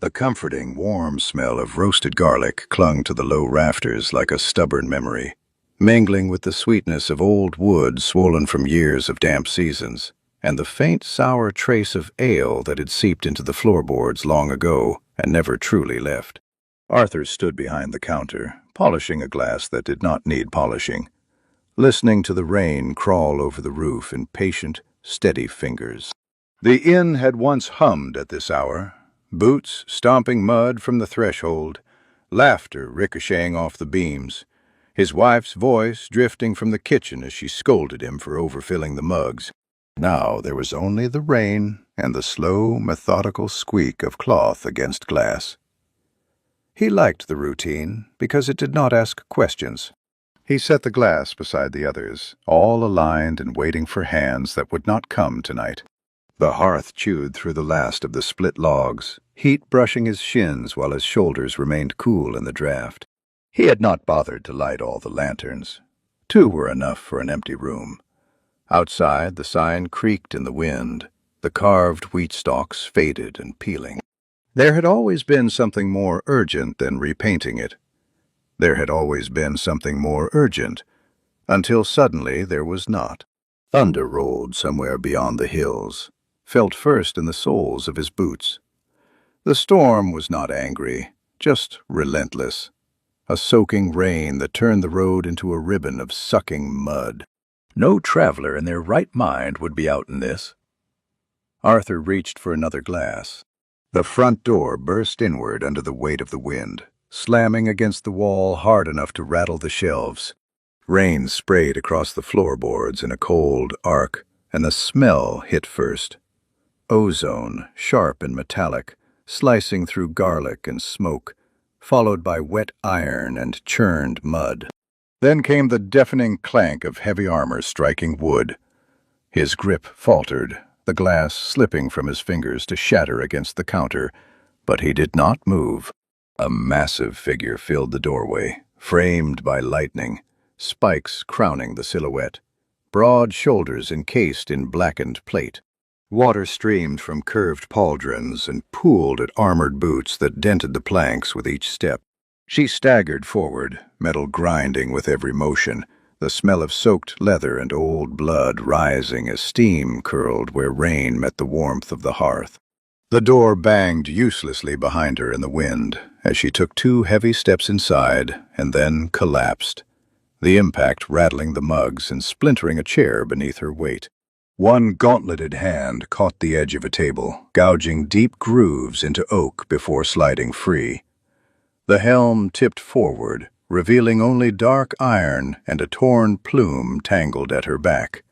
The comforting, warm smell of roasted garlic clung to the low rafters like a stubborn memory, mingling with the sweetness of old wood swollen from years of damp seasons, and the faint, sour trace of ale that had seeped into the floorboards long ago and never truly left. Arthur stood behind the counter, polishing a glass that did not need polishing, listening to the rain crawl over the roof in patient, steady fingers. The inn had once hummed at this hour, boots stomping mud from the threshold, laughter ricocheting off the beams, his wife's voice drifting from the kitchen as she scolded him for overfilling the mugs. Now there was only the rain and the slow, methodical squeak of cloth against glass. He liked the routine because it did not ask questions. He set the glass beside the others, all aligned and waiting for hands that would not come tonight. The hearth chewed through the last of the split logs, heat brushing his shins while his shoulders remained cool in the draft. He had not bothered to light all the lanterns. 2 were enough for an empty room. Outside, the sign creaked in the wind, the carved wheat stalks faded and peeling. There had always been something more urgent than repainting it. There had always been something more urgent, until suddenly there was not. Thunder rolled somewhere beyond the hills, felt first in the soles of his boots. The storm was not angry, just relentless. A soaking rain that turned the road into a ribbon of sucking mud. No traveler in their right mind would be out in this. Arthur reached for another glass. The front door burst inward under the weight of the wind, slamming against the wall hard enough to rattle the shelves. Rain sprayed across the floorboards in a cold arc, and the smell hit first. Ozone, sharp and metallic, slicing through garlic and smoke, followed by wet iron and churned mud. Then came the deafening clank of heavy armor striking wood. His grip faltered, the glass slipping from his fingers to shatter against the counter, but he did not move. A massive figure filled the doorway, framed by lightning, spikes crowning the silhouette, broad shoulders encased in blackened plate. Water streamed from curved pauldrons and pooled at armored boots that dented the planks with each step. She staggered forward, metal grinding with every motion, the smell of soaked leather and old blood rising as steam curled where rain met the warmth of the hearth. The door banged uselessly behind her in the wind as she took 2 heavy steps inside and then collapsed, the impact rattling the mugs and splintering a chair beneath her weight. One gauntleted hand caught the edge of a table, gouging deep grooves into oak before sliding free. The helm tipped forward, revealing only dark iron and a torn plume tangled at her back.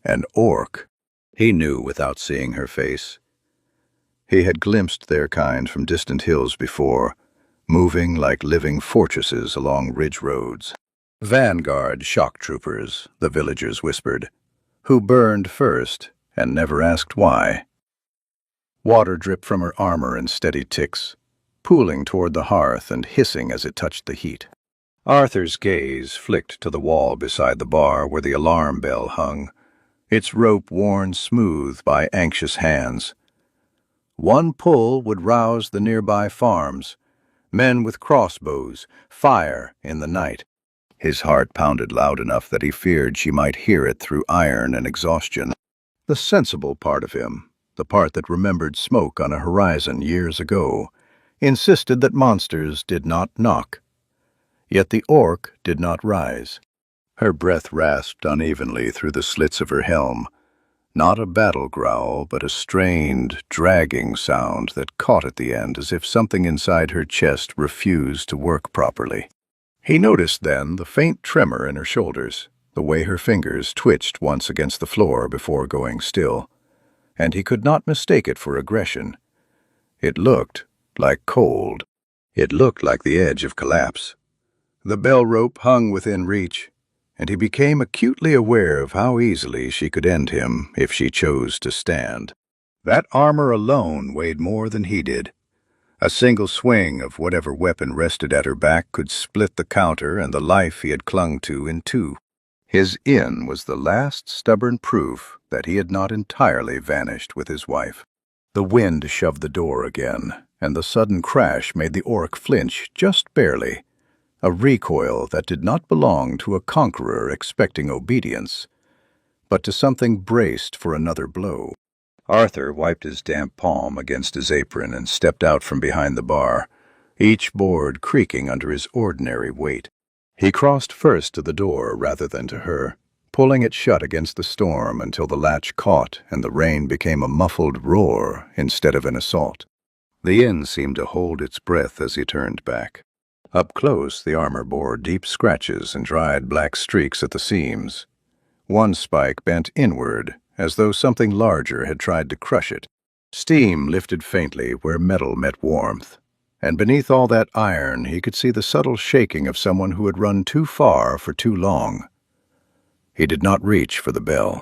An orc, he knew without seeing her face. He had glimpsed their kind from distant hills before, moving like living fortresses along ridge roads. Vanguard shock troopers, the villagers whispered, who burned first and never asked why. Water dripped from her armor in steady ticks, pooling toward the hearth and hissing as it touched the heat. Arthur's gaze flicked to the wall beside the bar where the alarm bell hung, its rope worn smooth by anxious hands. One pull would rouse the nearby farms, men with crossbows, fire in the night. His heart pounded loud enough that he feared she might hear it through iron and exhaustion. The sensible part of him, the part that remembered smoke on a horizon years ago, insisted that monsters did not knock. Yet the orc did not rise. Her breath rasped unevenly through the slits of her helm, not a battle growl, but a strained, dragging sound that caught at the end as if something inside her chest refused to work properly. He noticed then the faint tremor in her shoulders, the way her fingers twitched once against the floor before going still, and he could not mistake it for aggression. It looked like cold. It looked like the edge of collapse. The bell rope hung within reach, and he became acutely aware of how easily she could end him if she chose to stand. That armor alone weighed more than he did. A single swing of whatever weapon rested at her back could split the counter and the life he had clung to in 2. His inn was the last stubborn proof that he had not entirely vanished with his wife. The wind shoved the door again, and the sudden crash made the orc flinch just barely, a recoil that did not belong to a conqueror expecting obedience, but to something braced for another blow. Arthur wiped his damp palm against his apron and stepped out from behind the bar, each board creaking under his ordinary weight. He crossed first to the door rather than to her, pulling it shut against the storm until the latch caught and the rain became a muffled roar instead of an assault. The inn seemed to hold its breath as he turned back. Up close, the armor bore deep scratches and dried black streaks at the seams. One spike bent inward, as though something larger had tried to crush it. Steam lifted faintly where metal met warmth, and beneath all that iron he could see the subtle shaking of someone who had run too far for too long. He did not reach for the bell.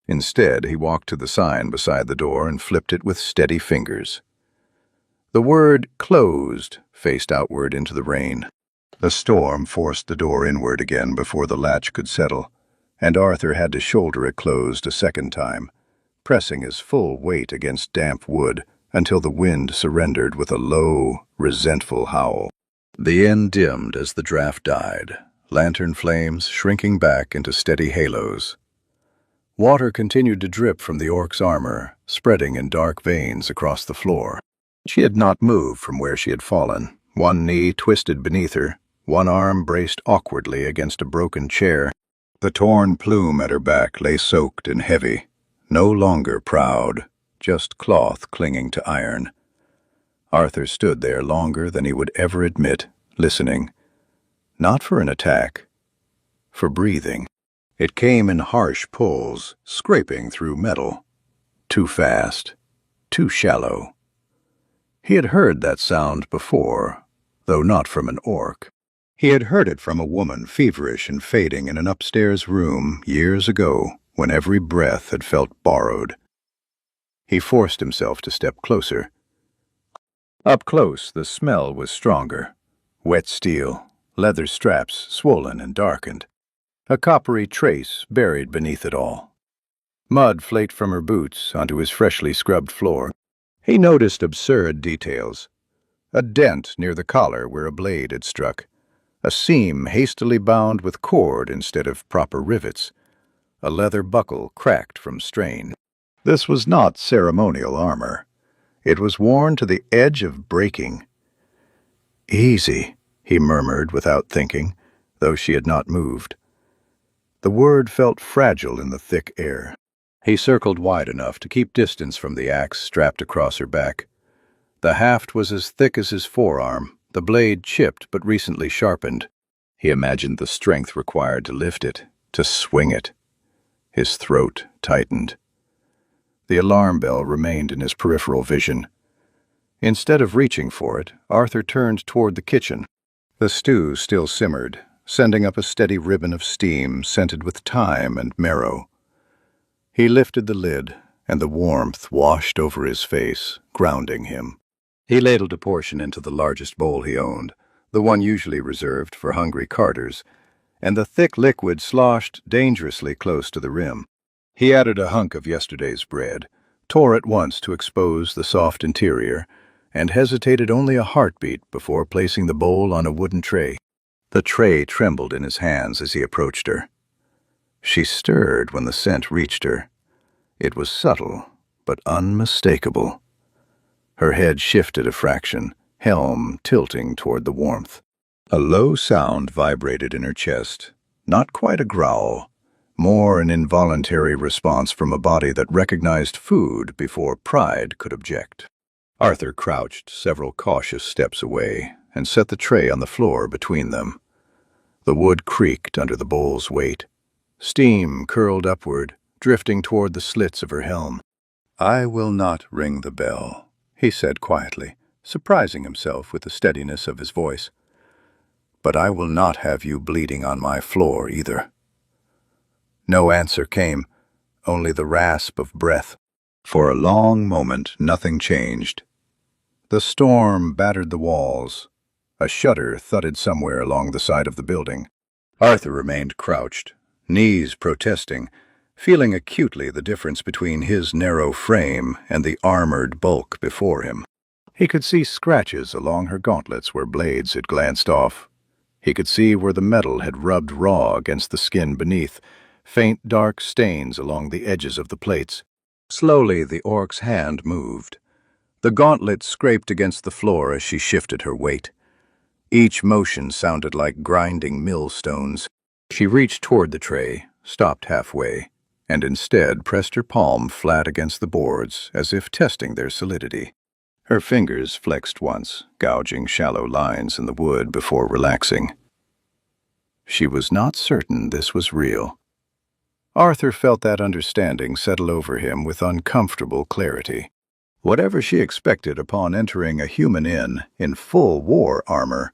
Instead, he walked to the sign beside the door and flipped it with steady fingers. The word "closed" faced outward into the rain. The storm forced the door inward again before the latch could settle, and Arthur had to shoulder it closed a second time, pressing his full weight against damp wood until the wind surrendered with a low, resentful howl. The inn dimmed as the draft died, lantern flames shrinking back into steady halos. Water continued to drip from the orc's armor, spreading in dark veins across the floor. She had not moved from where she had fallen, one knee twisted beneath her, one arm braced awkwardly against a broken chair. The torn plume at her back lay soaked and heavy, no longer proud, just cloth clinging to iron. Arthur stood there longer than he would ever admit, listening. Not for an attack, for breathing. It came in harsh pulls, scraping through metal. Too fast, too shallow. He had heard that sound before, though not from an orc. He had heard it from a woman feverish and fading in an upstairs room years ago when every breath had felt borrowed. He forced himself to step closer. Up close, the smell was stronger. Wet steel, leather straps swollen and darkened. A coppery trace buried beneath it all. Mud flaked from her boots onto his freshly scrubbed floor. He noticed absurd details. A dent near the collar where a blade had struck. A seam hastily bound with cord instead of proper rivets. A leather buckle cracked from strain. This was not ceremonial armor. It was worn to the edge of breaking. "Easy," he murmured without thinking, though she had not moved. The word felt fragile in the thick air. He circled wide enough to keep distance from the axe strapped across her back. The haft was as thick as his forearm, the blade chipped but recently sharpened. He imagined the strength required to lift it, to swing it. His throat tightened. The alarm bell remained in his peripheral vision. Instead of reaching for it, Arthur turned toward the kitchen. The stew still simmered, sending up a steady ribbon of steam scented with thyme and marrow. He lifted the lid, and the warmth washed over his face, grounding him. He ladled a portion into the largest bowl he owned, the one usually reserved for hungry carters, and the thick liquid sloshed dangerously close to the rim. He added a hunk of yesterday's bread, tore it once to expose the soft interior, and hesitated only a heartbeat before placing the bowl on a wooden tray. The tray trembled in his hands as he approached her. She stirred when the scent reached her. It was subtle, but unmistakable. Her head shifted a fraction, helm tilting toward the warmth. A low sound vibrated in her chest, not quite a growl, more an involuntary response from a body that recognized food before pride could object. Arthur crouched several cautious steps away and set the tray on the floor between them. The wood creaked under the bowl's weight. Steam curled upward, drifting toward the slits of her helm. "I will not ring the bell," he said quietly, surprising himself with the steadiness of his voice. "But I will not have you bleeding on my floor either." No answer came, only the rasp of breath. For a long moment, nothing changed. The storm battered the walls. A shutter thudded somewhere along the side of the building. Arthur remained crouched, knees protesting, feeling acutely the difference between his narrow frame and the armored bulk before him. He could see scratches along her gauntlets where blades had glanced off. He could see where the metal had rubbed raw against the skin beneath, faint dark stains along the edges of the plates. Slowly the orc's hand moved. The gauntlet scraped against the floor as she shifted her weight. Each motion sounded like grinding millstones. She reached toward the tray, stopped halfway, and instead pressed her palm flat against the boards as if testing their solidity. Her fingers flexed once, gouging shallow lines in the wood before relaxing. She was not certain this was real. Arthur felt that understanding settle over him with uncomfortable clarity. Whatever she expected upon entering a human inn in full war armor,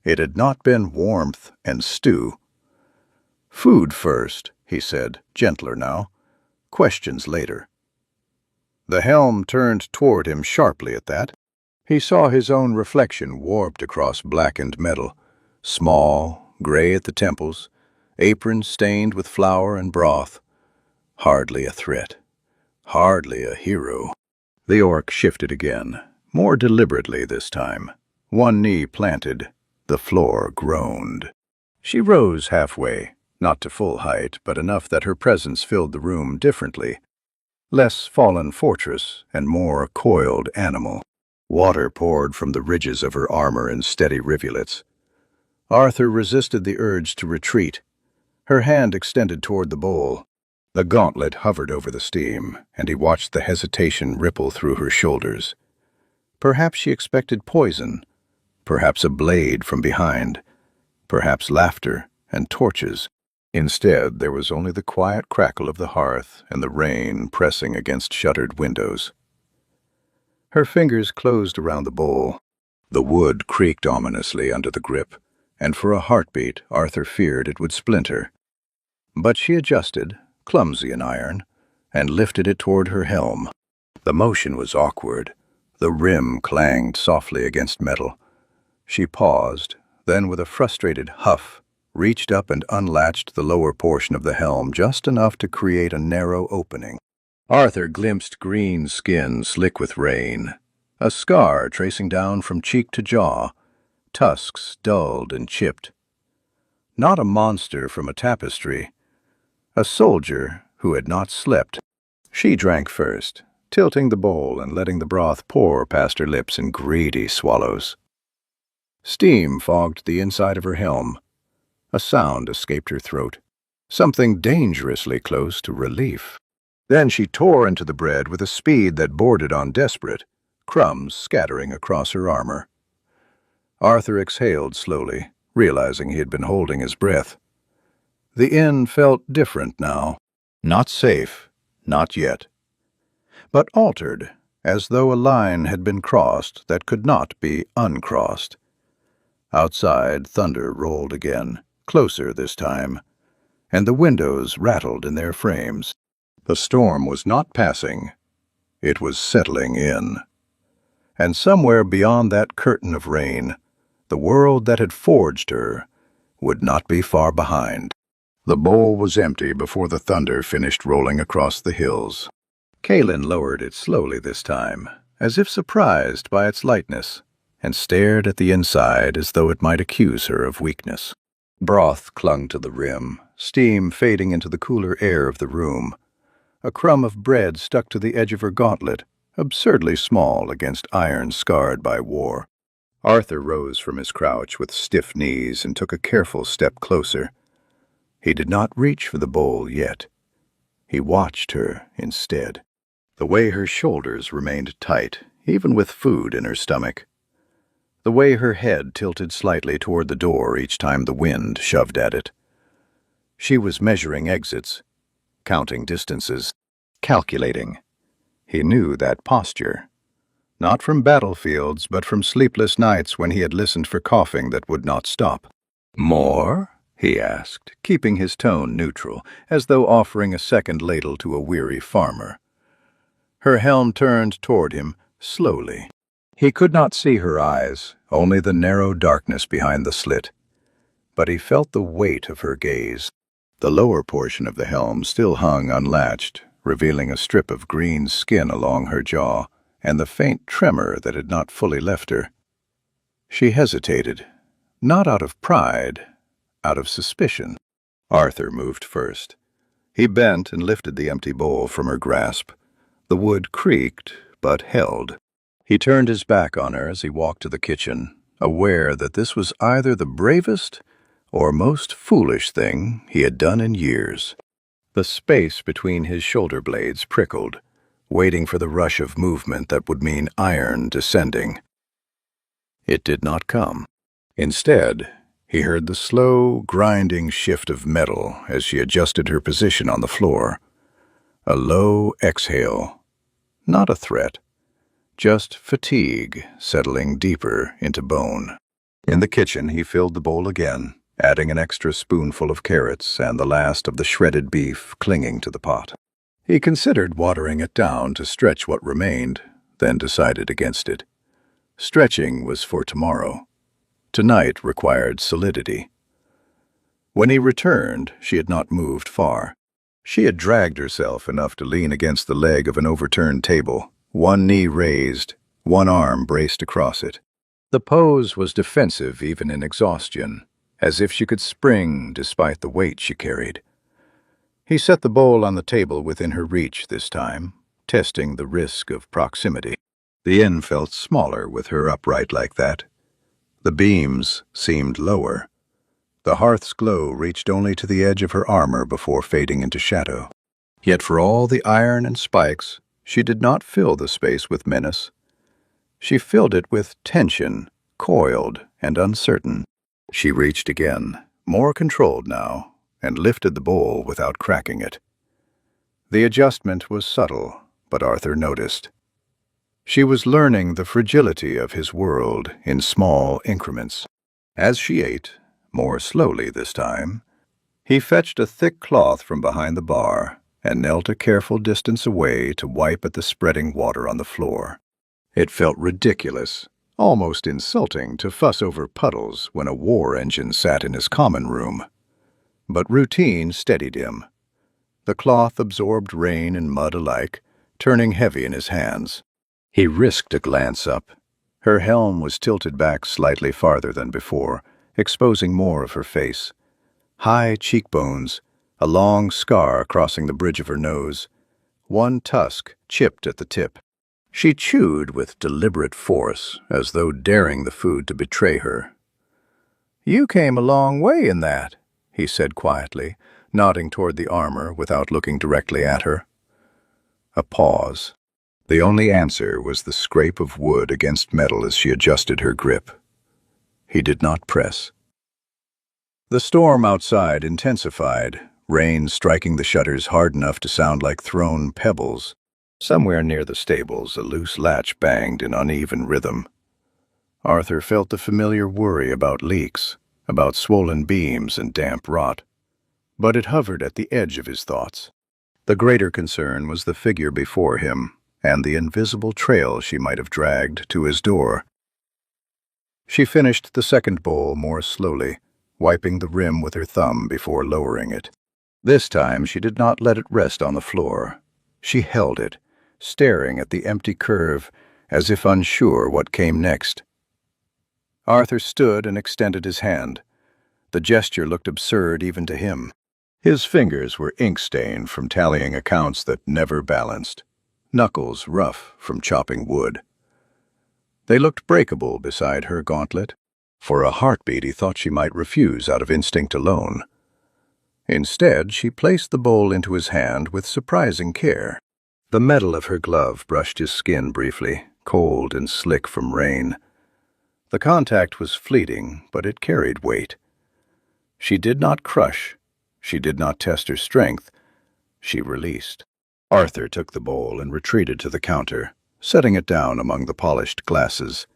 it had not been warmth and stew. "Food first," he said, gentler now. "Questions later." The helm turned toward him sharply at that. He saw his own reflection warped across blackened metal, small, gray at the temples, apron stained with flour and broth. Hardly a threat. Hardly a hero. The orc shifted again, more deliberately this time. One knee planted, the floor groaned. She rose halfway, not to full height, but enough that her presence filled the room differently. Less fallen fortress and more coiled animal. Water poured from the ridges of her armor in steady rivulets. Arthur resisted the urge to retreat. Her hand extended toward the bowl. The gauntlet hovered over the steam, and he watched the hesitation ripple through her shoulders. Perhaps she expected poison, perhaps a blade from behind, perhaps laughter and torches. Instead, there was only the quiet crackle of the hearth and the rain pressing against shuttered windows. Her fingers closed around the bowl. The wood creaked ominously under the grip, and for a heartbeat Arthur feared it would splinter. But she adjusted, clumsy in iron, and lifted it toward her helm. The motion was awkward. The rim clanged softly against metal. She paused, then with a frustrated huff, reached up and unlatched the lower portion of the helm just enough to create a narrow opening. Arthur glimpsed green skin slick with rain, a scar tracing down from cheek to jaw, tusks dulled and chipped. Not a monster from a tapestry, a soldier who had not slept. She drank first, tilting the bowl and letting the broth pour past her lips in greedy swallows. Steam fogged the inside of her helm. A sound escaped her throat, something dangerously close to relief. Then she tore into the bread with a speed that bordered on desperate, crumbs scattering across her armor. Arthur exhaled slowly, realizing he had been holding his breath. The inn felt different now. Not safe, not yet. But altered, as though a line had been crossed that could not be uncrossed. Outside, thunder rolled again, closer this time, and the windows rattled in their frames. The storm was not passing. It was settling in. And somewhere beyond that curtain of rain, the world that had forged her would not be far behind. The bowl was empty before the thunder finished rolling across the hills. Kaelin lowered it slowly this time, as if surprised by its lightness, and stared at the inside as though it might accuse her of weakness. Broth clung to the rim, steam fading into the cooler air of the room. A crumb of bread stuck to the edge of her gauntlet, absurdly small against iron scarred by war. Arthur rose from his crouch with stiff knees and took a careful step closer. He did not reach for the bowl yet. He watched her instead. The way her shoulders remained tight, even with food in her stomach. The way her head tilted slightly toward the door each time the wind shoved at it. She was measuring exits, counting distances, calculating. He knew that posture. Not from battlefields, but from sleepless nights when he had listened for coughing that would not stop. "More?" he asked, keeping his tone neutral, as though offering a second ladle to a weary farmer. Her helm turned toward him, slowly. He could not see her eyes, only the narrow darkness behind the slit. But he felt the weight of her gaze. The lower portion of the helm still hung unlatched, revealing a strip of green skin along her jaw, and the faint tremor that had not fully left her. She hesitated, not out of pride, out of suspicion. Arthur moved first. He bent and lifted the empty bowl from her grasp. The wood creaked, but held. He turned his back on her as he walked to the kitchen, aware that this was either the bravest or most foolish thing he had done in years. The space between his shoulder blades prickled, waiting for the rush of movement that would mean iron descending. It did not come. Instead, he heard the slow, grinding shift of metal as she adjusted her position on the floor. A low exhale. Not a threat. Just fatigue settling deeper into bone. In the kitchen, he filled the bowl again, adding an extra spoonful of carrots and the last of the shredded beef clinging to the pot. He considered watering it down to stretch what remained, then decided against it. Stretching was for tomorrow. Tonight required solidity. When he returned, she had not moved far. She had dragged herself enough to lean against the leg of an overturned table, one knee raised, one arm braced across it. The pose was defensive even in exhaustion, as if she could spring despite the weight she carried. He set the bowl on the table within her reach this time, testing the risk of proximity. The inn felt smaller with her upright like that. The beams seemed lower. The hearth's glow reached only to the edge of her armor before fading into shadow. Yet for all the iron and spikes, she did not fill the space with menace. She filled it with tension, coiled and uncertain. She reached again, more controlled now, and lifted the bowl without cracking it. The adjustment was subtle, but Arthur noticed. She was learning the fragility of his world in small increments. As she ate, more slowly this time, he fetched a thick cloth from behind the bar and knelt a careful distance away to wipe at the spreading water on the floor. It felt ridiculous, almost insulting to fuss over puddles when a war engine sat in his common room. But routine steadied him. The cloth absorbed rain and mud alike, turning heavy in his hands. He risked a glance up. Her helm was tilted back slightly farther than before, exposing more of her face. High cheekbones, a long scar crossing the bridge of her nose, one tusk chipped at the tip. She chewed with deliberate force, as though daring the food to betray her. "You came a long way in that," he said quietly, nodding toward the armor without looking directly at her. A pause. The only answer was the scrape of wood against metal as she adjusted her grip. He did not press. The storm outside intensified, rain striking the shutters hard enough to sound like thrown pebbles. Somewhere near the stables, a loose latch banged in uneven rhythm. Arthur felt the familiar worry about leaks, about swollen beams and damp rot. But it hovered at the edge of his thoughts. The greater concern was the figure before him, and the invisible trail she might have dragged to his door. She finished the second bowl more slowly, wiping the rim with her thumb before lowering it. This time she did not let it rest on the floor. She held it, staring at the empty curve, as if unsure what came next. Arthur stood and extended his hand. The gesture looked absurd even to him. His fingers were ink-stained from tallying accounts that never balanced, knuckles rough from chopping wood. They looked breakable beside her gauntlet. For a heartbeat he thought she might refuse out of instinct alone. Instead, she placed the bowl into his hand with surprising care. The metal of her glove brushed his skin briefly, cold and slick from rain. The contact was fleeting, but it carried weight. She did not crush. She did not test her strength. She released. Arthur took the bowl and retreated to the counter, setting it down among the polished glasses.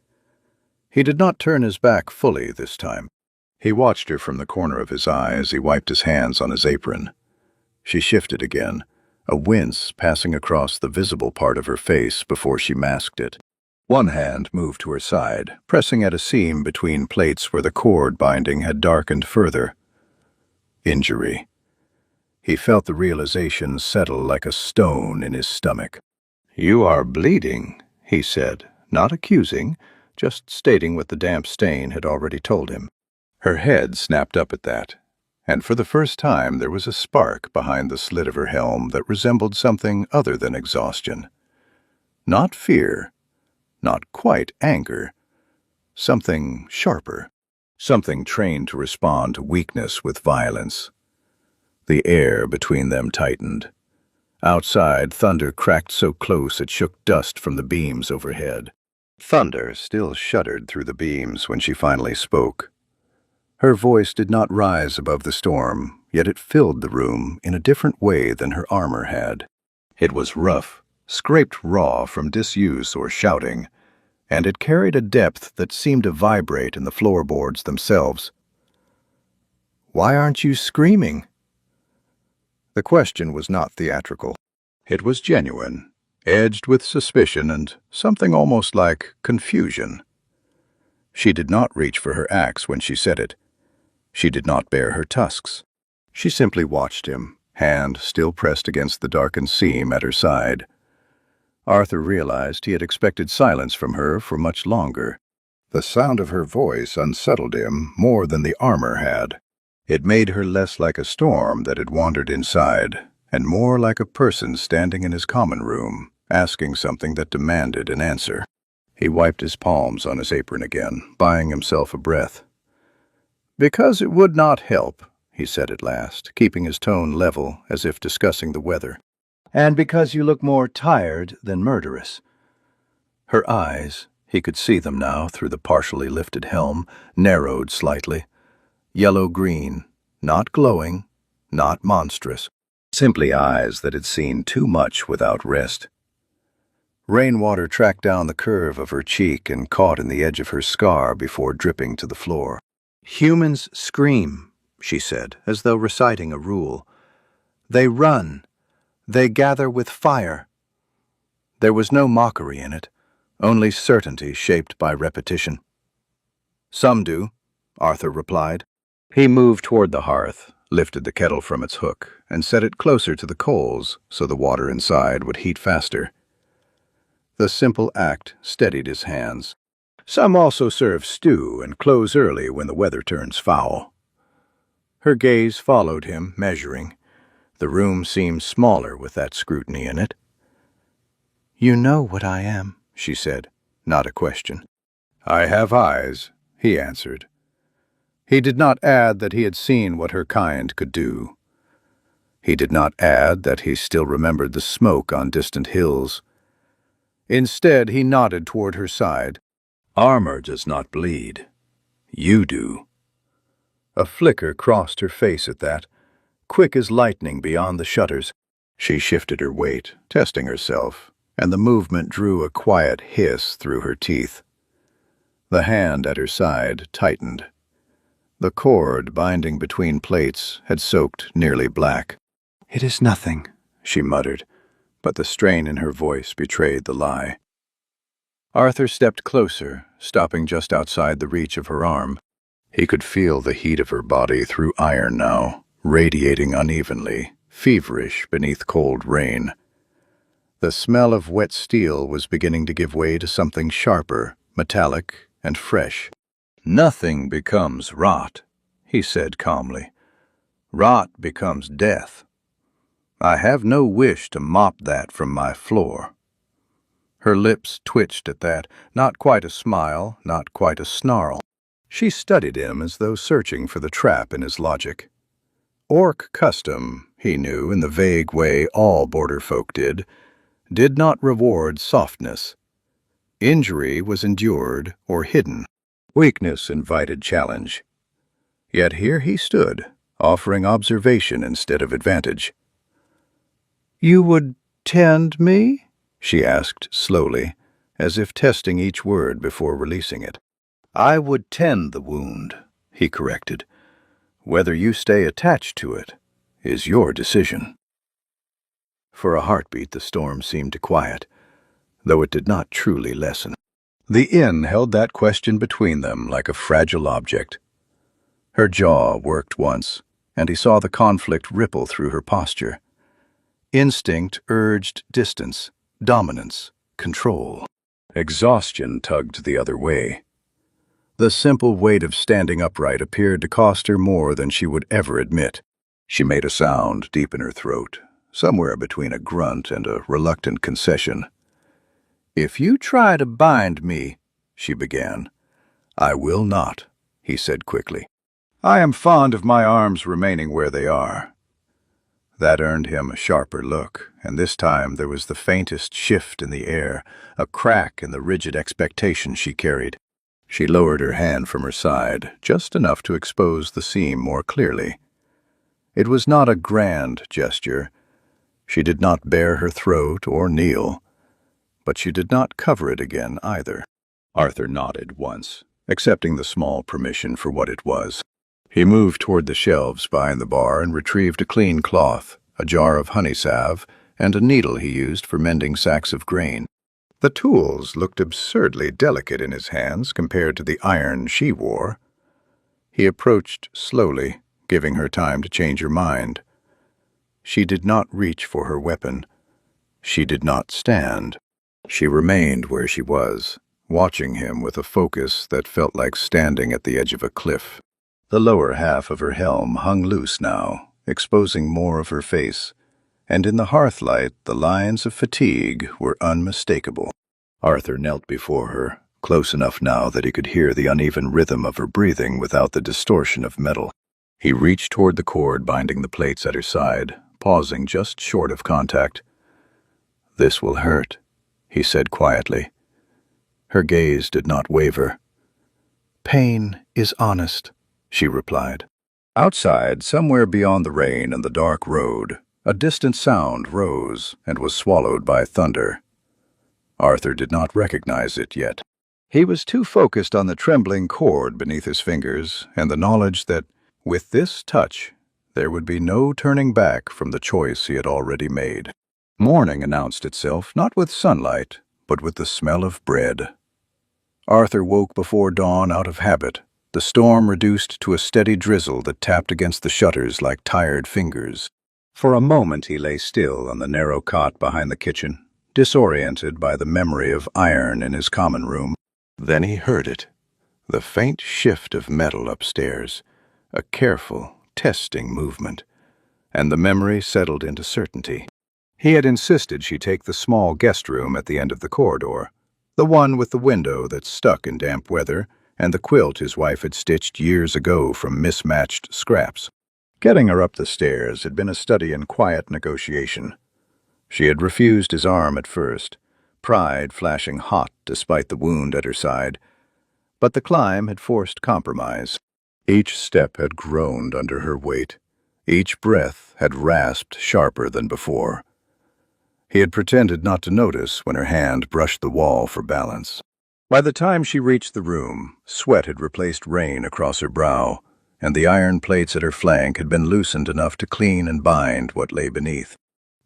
He did not turn his back fully this time. He watched her from the corner of his eye as he wiped his hands on his apron. She shifted again, a wince passing across the visible part of her face before she masked it. One hand moved to her side, pressing at a seam between plates where the cord binding had darkened further. Injury. He felt the realization settle like a stone in his stomach. "You are bleeding," he said, not accusing, just stating what the damp stain had already told him. Her head snapped up at that, and for the first time there was a spark behind the slit of her helm that resembled something other than exhaustion. Not fear, not quite anger, something sharper, something trained to respond to weakness with violence. The air between them tightened. Outside, thunder cracked so close it shook dust from the beams overhead. Thunder still shuddered through the beams when she finally spoke. Her voice did not rise above the storm, yet it filled the room in a different way than her armor had. It was rough, scraped raw from disuse or shouting, and it carried a depth that seemed to vibrate in the floorboards themselves. "Why aren't you screaming?" The question was not theatrical. It was genuine, edged with suspicion and something almost like confusion. She did not reach for her axe when she said it. She did not bare her tusks. She simply watched him, hand still pressed against the darkened seam at her side. Arthur realized he had expected silence from her for much longer. The sound of her voice unsettled him more than the armor had. It made her less like a storm that had wandered inside, and more like a person standing in his common room, asking something that demanded an answer. He wiped his palms on his apron again, buying himself a breath. "Because it would not help," he said at last, keeping his tone level as if discussing the weather. "And because you look more tired than murderous." Her eyes, he could see them now through the partially lifted helm, narrowed slightly. Yellow-green, not glowing, not monstrous, simply eyes that had seen too much without rest. Rainwater tracked down the curve of her cheek and caught in the edge of her scar before dripping to the floor. "Humans scream," she said, as though reciting a rule. "They run. They gather with fire." There was no mockery in it, only certainty shaped by repetition. "Some do," Arthur replied. He moved toward the hearth, lifted the kettle from its hook, and set it closer to the coals so the water inside would heat faster. The simple act steadied his hands. "Some also serve stew and close early when the weather turns foul." Her gaze followed him, measuring. The room seemed smaller with that scrutiny in it. "You know what I am," she said, not a question. "I have eyes," he answered. He did not add that he had seen what her kind could do. He did not add that he still remembered the smoke on distant hills. Instead, he nodded toward her side. "Armor does not bleed. You do." A flicker crossed her face at that, quick as lightning beyond the shutters. She shifted her weight, testing herself, and the movement drew a quiet hiss through her teeth. The hand at her side tightened. The cord binding between plates had soaked nearly black. "It is nothing," she muttered, but the strain in her voice betrayed the lie. Arthur stepped closer, stopping just outside the reach of her arm. He could feel the heat of her body through iron now, radiating unevenly, feverish beneath cold rain. The smell of wet steel was beginning to give way to something sharper, metallic, and fresh. "Nothing becomes rot," he said calmly. "Rot becomes death. I have no wish to mop that from my floor." Her lips twitched at that, not quite a smile, not quite a snarl. She studied him as though searching for the trap in his logic. Orc custom, he knew in the vague way all border folk did not reward softness. Injury was endured or hidden. Weakness invited challenge. Yet here he stood, offering observation instead of advantage. "You would tend me?" she asked slowly, as if testing each word before releasing it. "I would tend the wound," he corrected. "Whether you stay attached to it is your decision." For a heartbeat the storm seemed to quiet, though it did not truly lessen. The inn held that question between them like a fragile object. Her jaw worked once, and he saw the conflict ripple through her posture. Instinct urged distance, dominance, control. Exhaustion tugged the other way. The simple weight of standing upright appeared to cost her more than she would ever admit. She made a sound deep in her throat, somewhere between a grunt and a reluctant concession. "If you try to bind me," she began. "I will not," he said quickly. "I am fond of my arms remaining where they are." That earned him a sharper look, and this time there was the faintest shift in the air, a crack in the rigid expectation she carried. She lowered her hand from her side, just enough to expose the seam more clearly. It was not a grand gesture. She did not bare her throat or kneel, but she did not cover it again either. Arthur nodded once, accepting the small permission for what it was. He moved toward the shelves behind the bar and retrieved a clean cloth, a jar of honey salve, and a needle he used for mending sacks of grain. The tools looked absurdly delicate in his hands compared to the iron she wore. He approached slowly, giving her time to change her mind. She did not reach for her weapon. She did not stand. She remained where she was, watching him with a focus that felt like standing at the edge of a cliff. The lower half of her helm hung loose now, exposing more of her face, and in the hearthlight the lines of fatigue were unmistakable. Arthur knelt before her, close enough now that he could hear the uneven rhythm of her breathing without the distortion of metal. He reached toward the cord binding the plates at her side, pausing just short of contact. "This will hurt," he said quietly. Her gaze did not waver. "Pain is honest," she replied. Outside, somewhere beyond the rain and the dark road, a distant sound rose and was swallowed by thunder. Arthur did not recognize it yet. He was too focused on the trembling cord beneath his fingers and the knowledge that, with this touch, there would be no turning back from the choice he had already made. Morning announced itself not with sunlight, but with the smell of bread. Arthur woke before dawn out of habit, the storm reduced to a steady drizzle that tapped against the shutters like tired fingers. For a moment he lay still on the narrow cot behind the kitchen, disoriented by the memory of iron in his common room. Then he heard it, the faint shift of metal upstairs, a careful, testing movement, and the memory settled into certainty. He had insisted she take the small guest room at the end of the corridor, the one with the window that stuck in damp weather and the quilt his wife had stitched years ago from mismatched scraps. Getting her up the stairs had been a study in quiet negotiation. She had refused his arm at first, pride flashing hot despite the wound at her side, but the climb had forced compromise. Each step had groaned under her weight. Each breath had rasped sharper than before. He had pretended not to notice when her hand brushed the wall for balance. By the time she reached the room, sweat had replaced rain across her brow, and the iron plates at her flank had been loosened enough to clean and bind what lay beneath.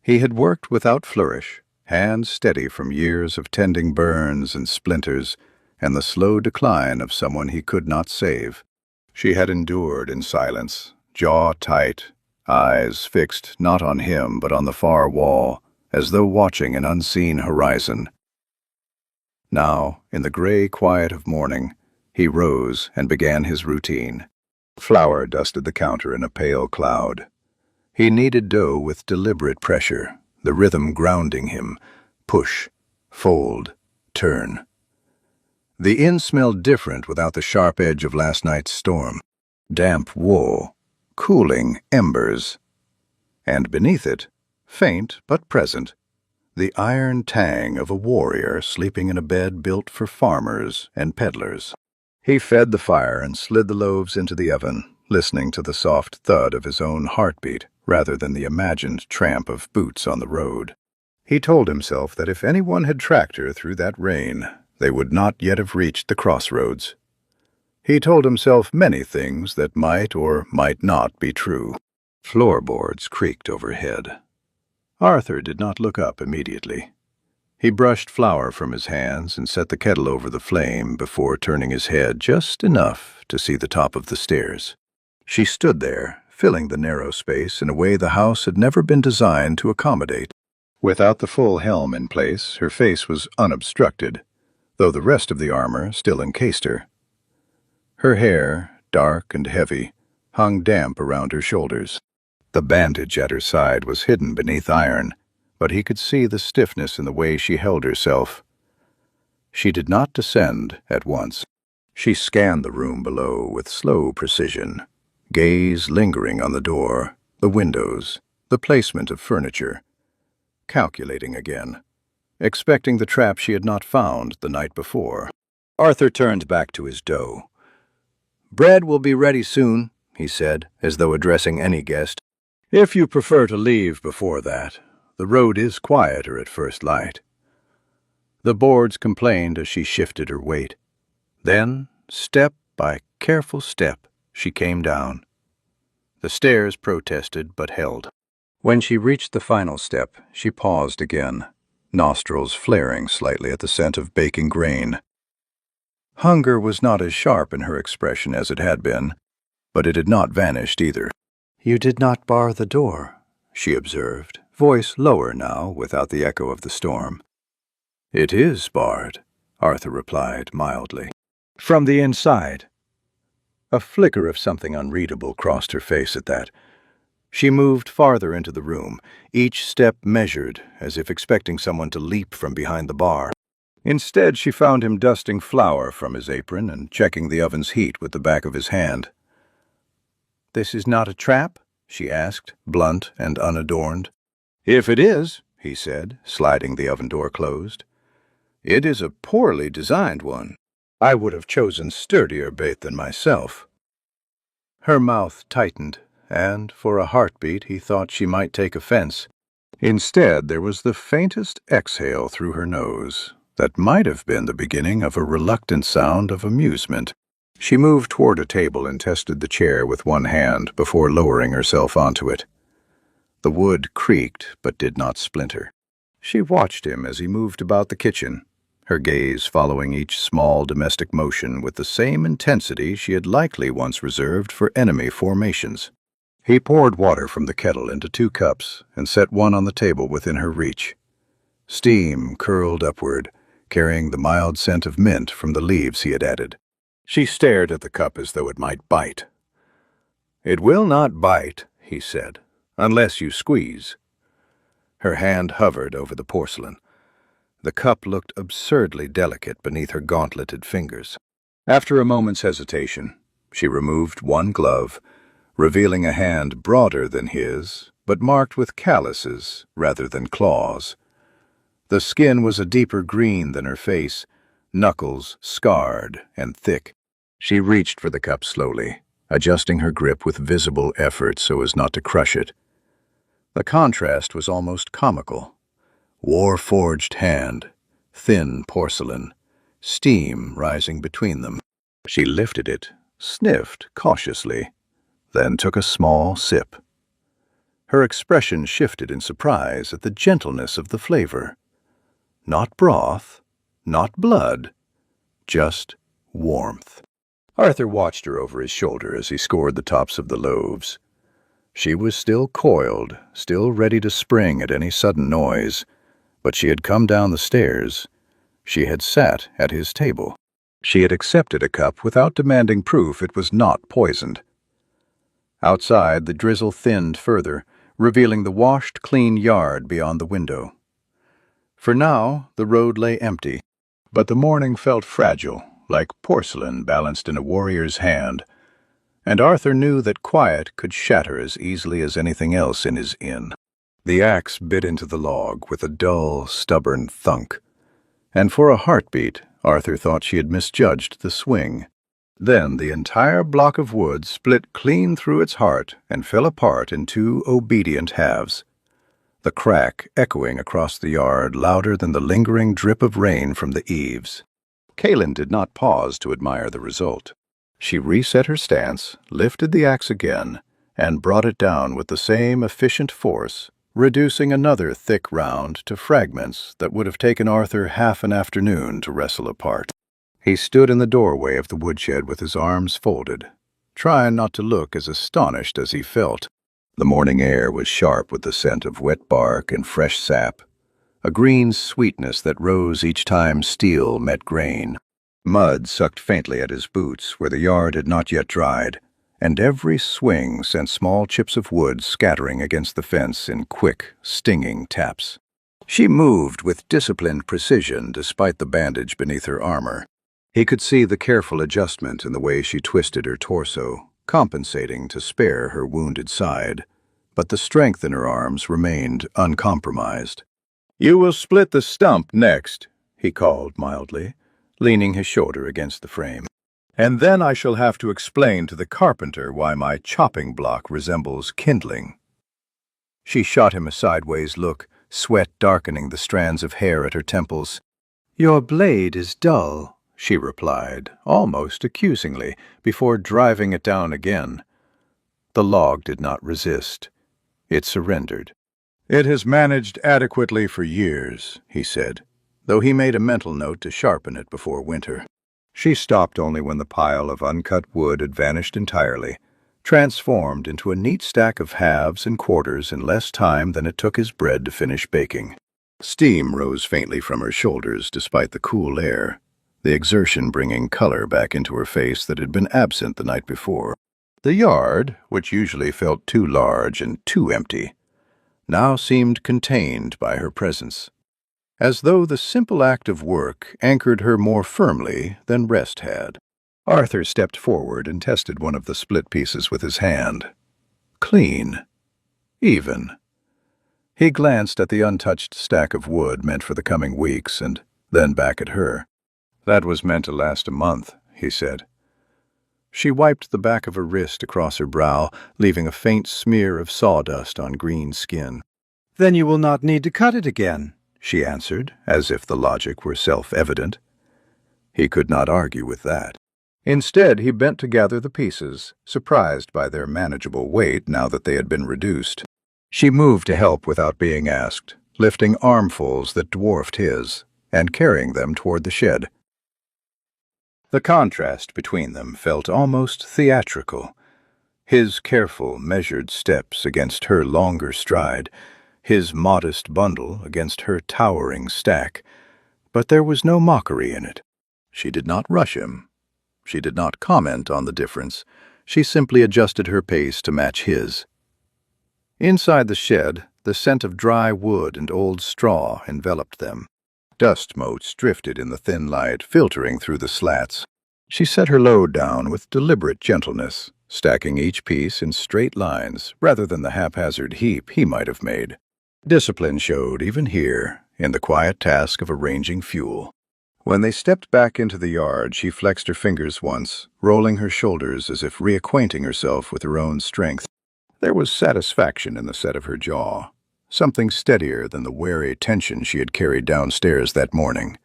He had worked without flourish, hands steady from years of tending burns and splinters, and the slow decline of someone he could not save. She had endured in silence, jaw tight, eyes fixed not on him but on the far wall, as though watching an unseen horizon. Now, in the gray quiet of morning, he rose and began his routine. Flour dusted the counter in a pale cloud. He kneaded dough with deliberate pressure, the rhythm grounding him. Push, fold, turn. The inn smelled different without the sharp edge of last night's storm. Damp wool, cooling embers. And beneath it, faint but present, the iron tang of a warrior sleeping in a bed built for farmers and peddlers. He fed the fire and slid the loaves into the oven, listening to the soft thud of his own heartbeat rather than the imagined tramp of boots on the road. He told himself that if anyone had tracked her through that rain, they would not yet have reached the crossroads. He told himself many things that might or might not be true. Floorboards creaked overhead. Arthur did not look up immediately. He brushed flour from his hands and set the kettle over the flame before turning his head just enough to see the top of the stairs. She stood there, filling the narrow space in a way the house had never been designed to accommodate. Without the full helm in place, her face was unobstructed, though the rest of the armor still encased her. Her hair, dark and heavy, hung damp around her shoulders. The bandage at her side was hidden beneath iron, but he could see the stiffness in the way she held herself. She did not descend at once. She scanned the room below with slow precision, gaze lingering on the door, the windows, the placement of furniture, calculating again, expecting the trap she had not found the night before. Arthur turned back to his dough. "Bread will be ready soon," he said, as though addressing any guest. "If you prefer to leave before that, the road is quieter at first light." The boards complained as she shifted her weight. Then, step by careful step, she came down. The stairs protested but held. When she reached the final step, she paused again, nostrils flaring slightly at the scent of baking grain. Hunger was not as sharp in her expression as it had been, but it had not vanished either. "You did not bar the door," she observed, voice lower now without the echo of the storm. "It is barred," Arthur replied mildly. "From the inside." A flicker of something unreadable crossed her face at that. She moved farther into the room, each step measured, as if expecting someone to leap from behind the bar. Instead, she found him dusting flour from his apron and checking the oven's heat with the back of his hand. "This is not a trap?" she asked, blunt and unadorned. "If it is," he said, sliding the oven door closed, "it is a poorly designed one. I would have chosen sturdier bait than myself." Her mouth tightened, and for a heartbeat he thought she might take offense. Instead, there was the faintest exhale through her nose that might have been the beginning of a reluctant sound of amusement. She moved toward a table and tested the chair with one hand before lowering herself onto it. The wood creaked but did not splinter. She watched him as he moved about the kitchen, her gaze following each small domestic motion with the same intensity she had likely once reserved for enemy formations. He poured water from the kettle into 2 cups and set one on the table within her reach. Steam curled upward, carrying the mild scent of mint from the leaves he had added. She stared at the cup as though it might bite. "It will not bite," he said, "unless you squeeze." Her hand hovered over the porcelain. The cup looked absurdly delicate beneath her gauntleted fingers. After a moment's hesitation, she removed one glove, revealing a hand broader than his, but marked with calluses rather than claws. The skin was a deeper green than her face, knuckles scarred and thick. She reached for the cup slowly, adjusting her grip with visible effort so as not to crush it. The contrast was almost comical. War-forged hand, thin porcelain, steam rising between them. She lifted it, sniffed cautiously, then took a small sip. Her expression shifted in surprise at the gentleness of the flavor. Not broth, not blood, just warmth. Arthur watched her over his shoulder as he scored the tops of the loaves. She was still coiled, still ready to spring at any sudden noise, but she had come down the stairs. She had sat at his table. She had accepted a cup without demanding proof it was not poisoned. Outside, the drizzle thinned further, revealing the washed, clean yard beyond the window. For now, the road lay empty, but the morning felt fragile, like porcelain balanced in a warrior's hand, and Arthur knew that quiet could shatter as easily as anything else in his inn. The axe bit into the log with a dull, stubborn thunk, and for a heartbeat, Arthur thought she had misjudged the swing. Then the entire block of wood split clean through its heart and fell apart in 2 obedient halves, the crack echoing across the yard louder than the lingering drip of rain from the eaves. Kaylin did not pause to admire the result. She reset her stance, lifted the axe again, and brought it down with the same efficient force, reducing another thick round to fragments that would have taken Arthur half an afternoon to wrestle apart. He stood in the doorway of the woodshed with his arms folded, trying not to look as astonished as he felt. The morning air was sharp with the scent of wet bark and fresh sap, a green sweetness that rose each time steel met grain. Mud sucked faintly at his boots where the yard had not yet dried, and every swing sent small chips of wood scattering against the fence in quick, stinging taps. She moved with disciplined precision despite the bandage beneath her armor. He could see the careful adjustment in the way she twisted her torso, compensating to spare her wounded side, but the strength in her arms remained uncompromised. "You will split the stump next," he called mildly, leaning his shoulder against the frame. "And then I shall have to explain to the carpenter why my chopping block resembles kindling." She shot him a sideways look, sweat darkening the strands of hair at her temples. "Your blade is dull," she replied, almost accusingly, before driving it down again. The log did not resist. It surrendered. "It has managed adequately for years," he said, though he made a mental note to sharpen it before winter. She stopped only when the pile of uncut wood had vanished entirely, transformed into a neat stack of halves and quarters in less time than it took his bread to finish baking. Steam rose faintly from her shoulders despite the cool air, the exertion bringing color back into her face that had been absent the night before. The yard, which usually felt too large and too empty, now seemed contained by her presence, as though the simple act of work anchored her more firmly than rest had. Arthur stepped forward and tested one of the split pieces with his hand. Clean. Even. He glanced at the untouched stack of wood meant for the coming weeks and then back at her. "That was meant to last a month," he said. She wiped the back of her wrist across her brow, leaving a faint smear of sawdust on green skin. "Then you will not need to cut it again," she answered, as if the logic were self-evident. He could not argue with that. Instead, he bent to gather the pieces, surprised by their manageable weight now that they had been reduced. She moved to help without being asked, lifting armfuls that dwarfed his, and carrying them toward the shed. The contrast between them felt almost theatrical. His careful, measured steps against her longer stride, his modest bundle against her towering stack. But there was no mockery in it. She did not rush him. She did not comment on the difference. She simply adjusted her pace to match his. Inside the shed, the scent of dry wood and old straw enveloped them. Dust motes drifted in the thin light, filtering through the slats. She set her load down with deliberate gentleness, stacking each piece in straight lines rather than the haphazard heap he might have made. Discipline showed even here, in the quiet task of arranging fuel. When they stepped back into the yard, she flexed her fingers once, rolling her shoulders as if reacquainting herself with her own strength. There was satisfaction in the set of her jaw, something steadier than the wary tension she had carried downstairs that morning.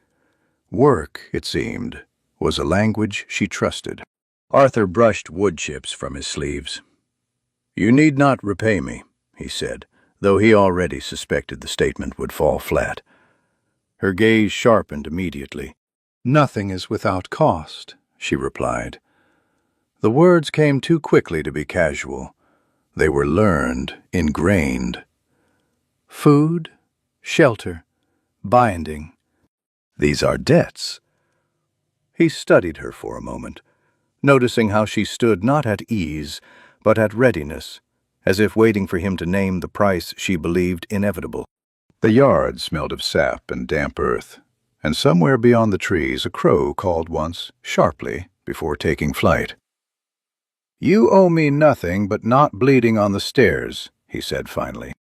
Work, it seemed, was a language she trusted. Arthur brushed wood chips from his sleeves. "You need not repay me," he said, though he already suspected the statement would fall flat. Her gaze sharpened immediately. "Nothing is without cost," she replied. The words came too quickly to be casual. They were learned, ingrained. Food, shelter, binding. These are debts. He studied her for a moment, noticing how she stood not at ease, but at readiness, as if waiting for him to name the price she believed inevitable. The yard smelled of sap and damp earth, and somewhere beyond the trees a crow called once, sharply, before taking flight. "You owe me nothing but not bleeding on the stairs," he said finally,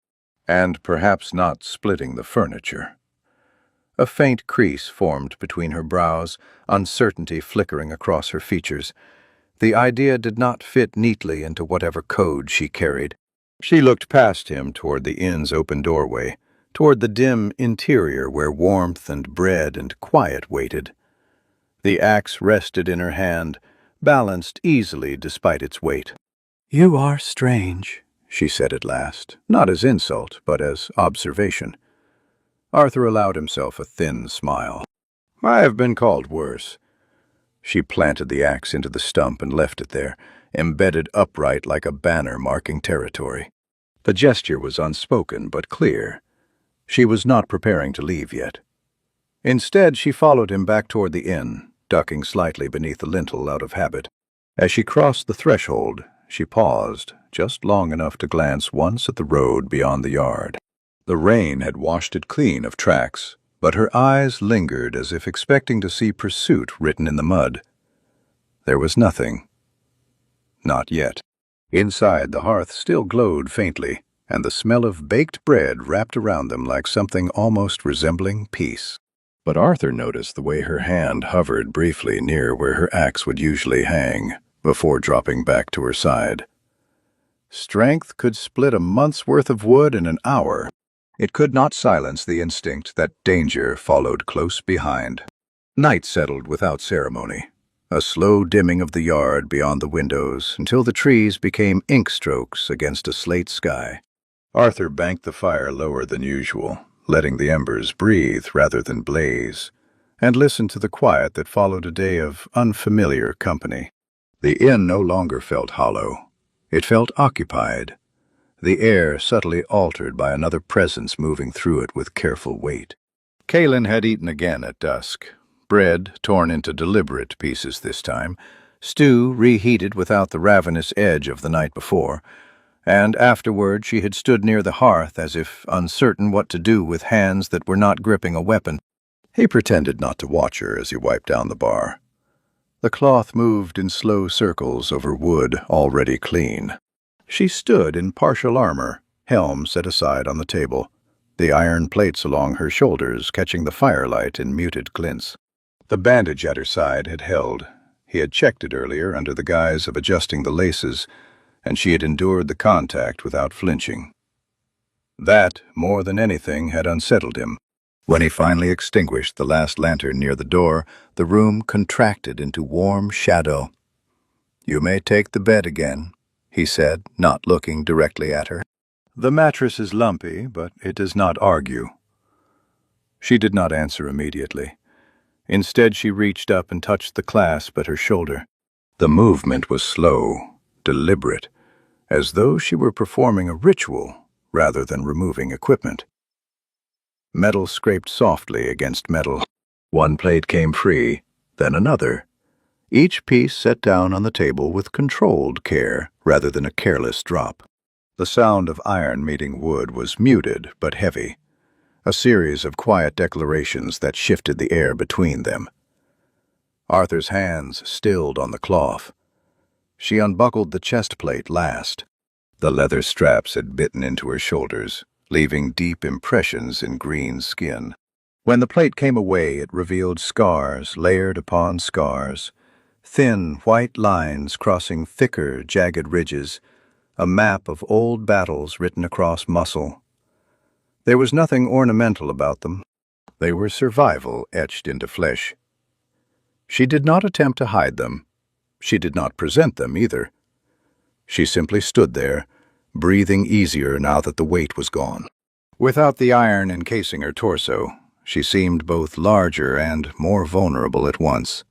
"and perhaps not splitting the furniture." A faint crease formed between her brows, uncertainty flickering across her features. The idea did not fit neatly into whatever code she carried. She looked past him toward the inn's open doorway, toward the dim interior where warmth and bread and quiet waited. The axe rested in her hand, balanced easily despite its weight. "You are strange," she said at last, not as insult, but as observation. Arthur allowed himself a thin smile. "I have been called worse." She planted the axe into the stump and left it there, embedded upright like a banner marking territory. The gesture was unspoken but clear. She was not preparing to leave yet. Instead, she followed him back toward the inn, ducking slightly beneath the lintel out of habit. As she crossed the threshold, she paused, just long enough to glance once at the road beyond the yard. The rain had washed it clean of tracks, but her eyes lingered as if expecting to see pursuit written in the mud. There was nothing. Not yet. Inside, the hearth still glowed faintly, and the smell of baked bread wrapped around them like something almost resembling peace. But Arthur noticed the way her hand hovered briefly near where her axe would usually hang, before dropping back to her side. Strength could split a month's worth of wood in an hour. It could not silence the instinct that danger followed close behind. Night settled without ceremony, a slow dimming of the yard beyond the windows until the trees became ink strokes against a slate sky. Arthur banked the fire lower than usual, letting the embers breathe rather than blaze, and listened to the quiet that followed a day of unfamiliar company. The inn no longer felt hollow. It felt occupied, the air subtly altered by another presence moving through it with careful weight. Kaelin had eaten again at dusk, bread torn into deliberate pieces this time, stew reheated without the ravenous edge of the night before, and afterward she had stood near the hearth as if uncertain what to do with hands that were not gripping a weapon. He pretended not to watch her as he wiped down the bar. The cloth moved in slow circles over wood already clean. She stood in partial armor, helm set aside on the table, the iron plates along her shoulders catching the firelight in muted glints. The bandage at her side had held. He had checked it earlier under the guise of adjusting the laces, and she had endured the contact without flinching. That, more than anything, had unsettled him. When he finally extinguished the last lantern near the door, the room contracted into warm shadow. "You may take the bed again," he said, not looking directly at her. "The mattress is lumpy, but it does not argue." She did not answer immediately. Instead, she reached up and touched the clasp at her shoulder. The movement was slow, deliberate, as though she were performing a ritual rather than removing equipment. Metal scraped softly against metal. One plate came free, then another, each piece set down on the table with controlled care rather than a careless drop. The sound of iron meeting wood was muted but heavy, a series of quiet declarations that shifted the air between them. Arthur's hands stilled on the cloth. She unbuckled the chest plate last. The leather straps had bitten into her shoulders, leaving deep impressions in green skin. When the plate came away, it revealed scars layered upon scars, thin white lines crossing thicker, jagged ridges, a map of old battles written across muscle. There was nothing ornamental about them. They were survival etched into flesh. She did not attempt to hide them. She did not present them either. She simply stood there, breathing easier now that the weight was gone. Without the iron encasing her torso, she seemed both larger and more vulnerable at once.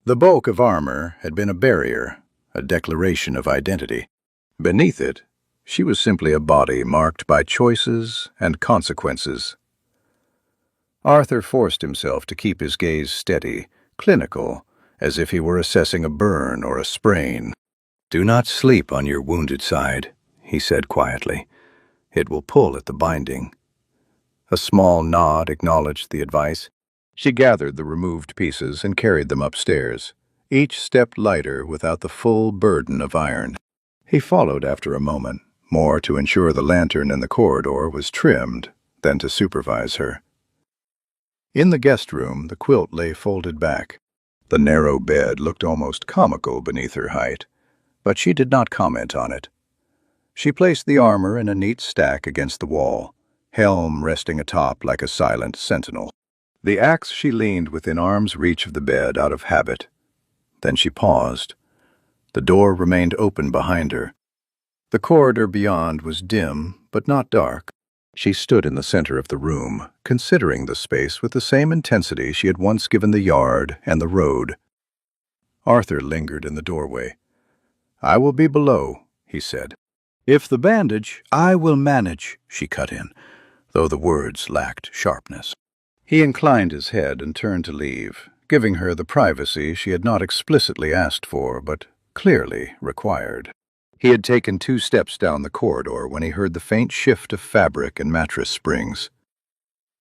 The bulk of armor had been a barrier, a declaration of identity. Beneath it, she was simply a body marked by choices and consequences. Arthur forced himself to keep his gaze steady, clinical, as if he were assessing a burn or a sprain. "Do not sleep on your wounded side," he said quietly. "It will pull at the binding." A small nod acknowledged the advice. She gathered the removed pieces and carried them upstairs, each step lighter without the full burden of iron. He followed after a moment, more to ensure the lantern in the corridor was trimmed than to supervise her. In the guest room, the quilt lay folded back. The narrow bed looked almost comical beneath her height, but she did not comment on it. She placed the armor in a neat stack against the wall, helm resting atop like a silent sentinel. The axe she leaned within arm's reach of the bed out of habit. Then she paused. The door remained open behind her. The corridor beyond was dim, but not dark. She stood in the center of the room, considering the space with the same intensity she had once given the yard and the road. Arthur lingered in the doorway. "I will be below," he said. "If the bandage—" "I will manage," she cut in. though the words lacked sharpness. He inclined his head and turned to leave, giving her the privacy she had not explicitly asked for, but clearly required. He had taken 2 steps down the corridor when he heard the faint shift of fabric and mattress springs.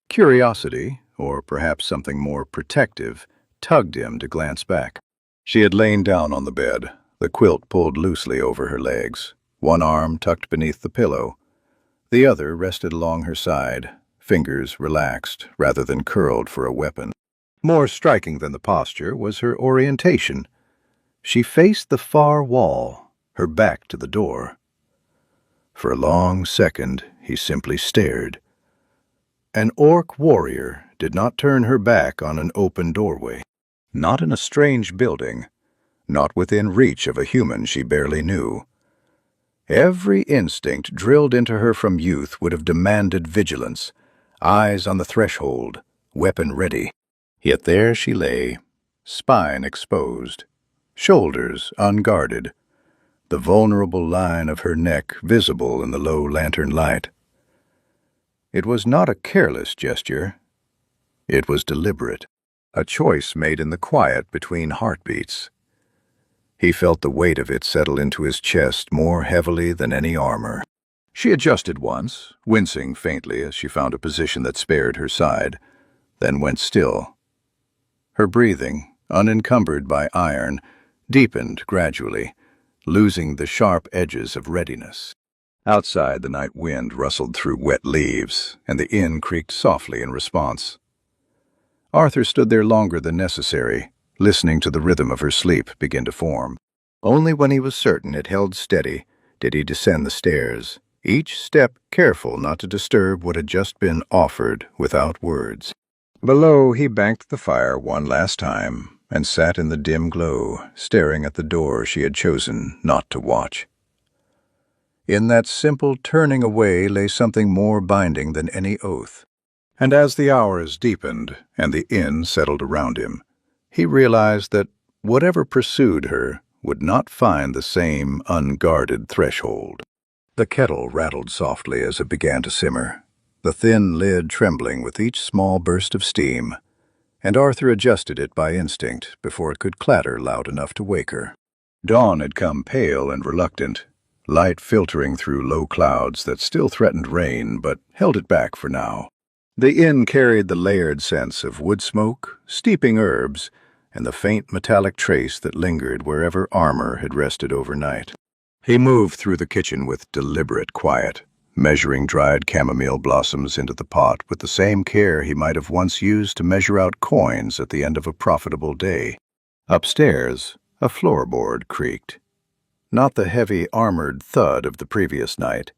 Curiosity, or perhaps something more protective, tugged him to glance back. She had lain down on the bed, the quilt pulled loosely over her legs, one arm tucked beneath the pillow. The other rested along her side, fingers relaxed rather than curled for a weapon. More striking than the posture was her orientation. She faced the far wall, her back to the door. For a long second, he simply stared. An orc warrior did not turn her back on an open doorway. Not in a strange building, not within reach of a human she barely knew. Every instinct drilled into her from youth would have demanded vigilance, eyes on the threshold, weapon ready. Yet there she lay, spine exposed, shoulders unguarded, the vulnerable line of her neck visible in the low lantern light. It was not a careless gesture. It was deliberate, a choice made in the quiet between heartbeats. He felt the weight of it settle into his chest more heavily than any armor. She adjusted once, wincing faintly as she found a position that spared her side, then went still. Her breathing, unencumbered by iron, deepened gradually, losing the sharp edges of readiness. Outside, the night wind rustled through wet leaves, and the inn creaked softly in response. Arthur stood there longer than necessary, listening to the rhythm of her sleep begin to form. Only when he was certain it held steady did he descend the stairs, each step careful not to disturb what had just been offered without words. Below, he banked the fire one last time and sat in the dim glow, staring at the door she had chosen not to watch. In that simple turning away lay something more binding than any oath. And as the hours deepened and the inn settled around him, he realized that whatever pursued her would not find the same unguarded threshold. The kettle rattled softly as it began to simmer, the thin lid trembling with each small burst of steam, and Arthur adjusted it by instinct before it could clatter loud enough to wake her. Dawn had come pale and reluctant, light filtering through low clouds that still threatened rain but held it back for now. The inn carried the layered scents of wood smoke, steeping herbs, and the faint metallic trace that lingered wherever armor had rested overnight. He moved through the kitchen with deliberate quiet, measuring dried chamomile blossoms into the pot with the same care he might have once used to measure out coins at the end of a profitable day. Upstairs, a floorboard creaked. Not the heavy, armored thud of the previous night,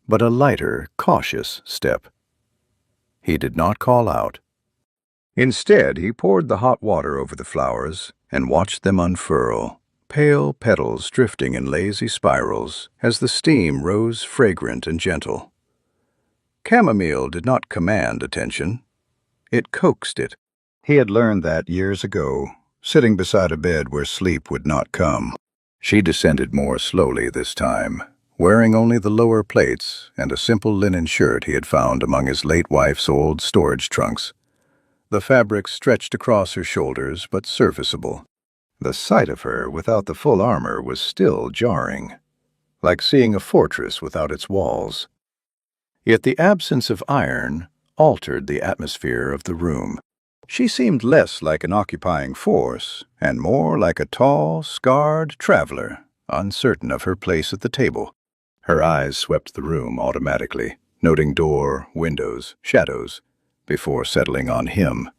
but a lighter, cautious step. He did not call out. Instead, he poured the hot water over the flowers and watched them unfurl, pale petals drifting in lazy spirals as the steam rose fragrant and gentle. Chamomile did not command attention. It coaxed it. He had learned that years ago, sitting beside a bed where sleep would not come. She descended more slowly this time, wearing only the lower plaits and a simple linen shirt he had found among his late wife's old storage trunks. The fabric stretched across her shoulders, but serviceable. The sight of her without the full armor was still jarring, like seeing a fortress without its walls. Yet the absence of iron altered the atmosphere of the room. She seemed less like an occupying force and more like a tall, scarred traveler, uncertain of her place at the table. Her eyes swept the room automatically, noting door, windows, shadows, before settling on him.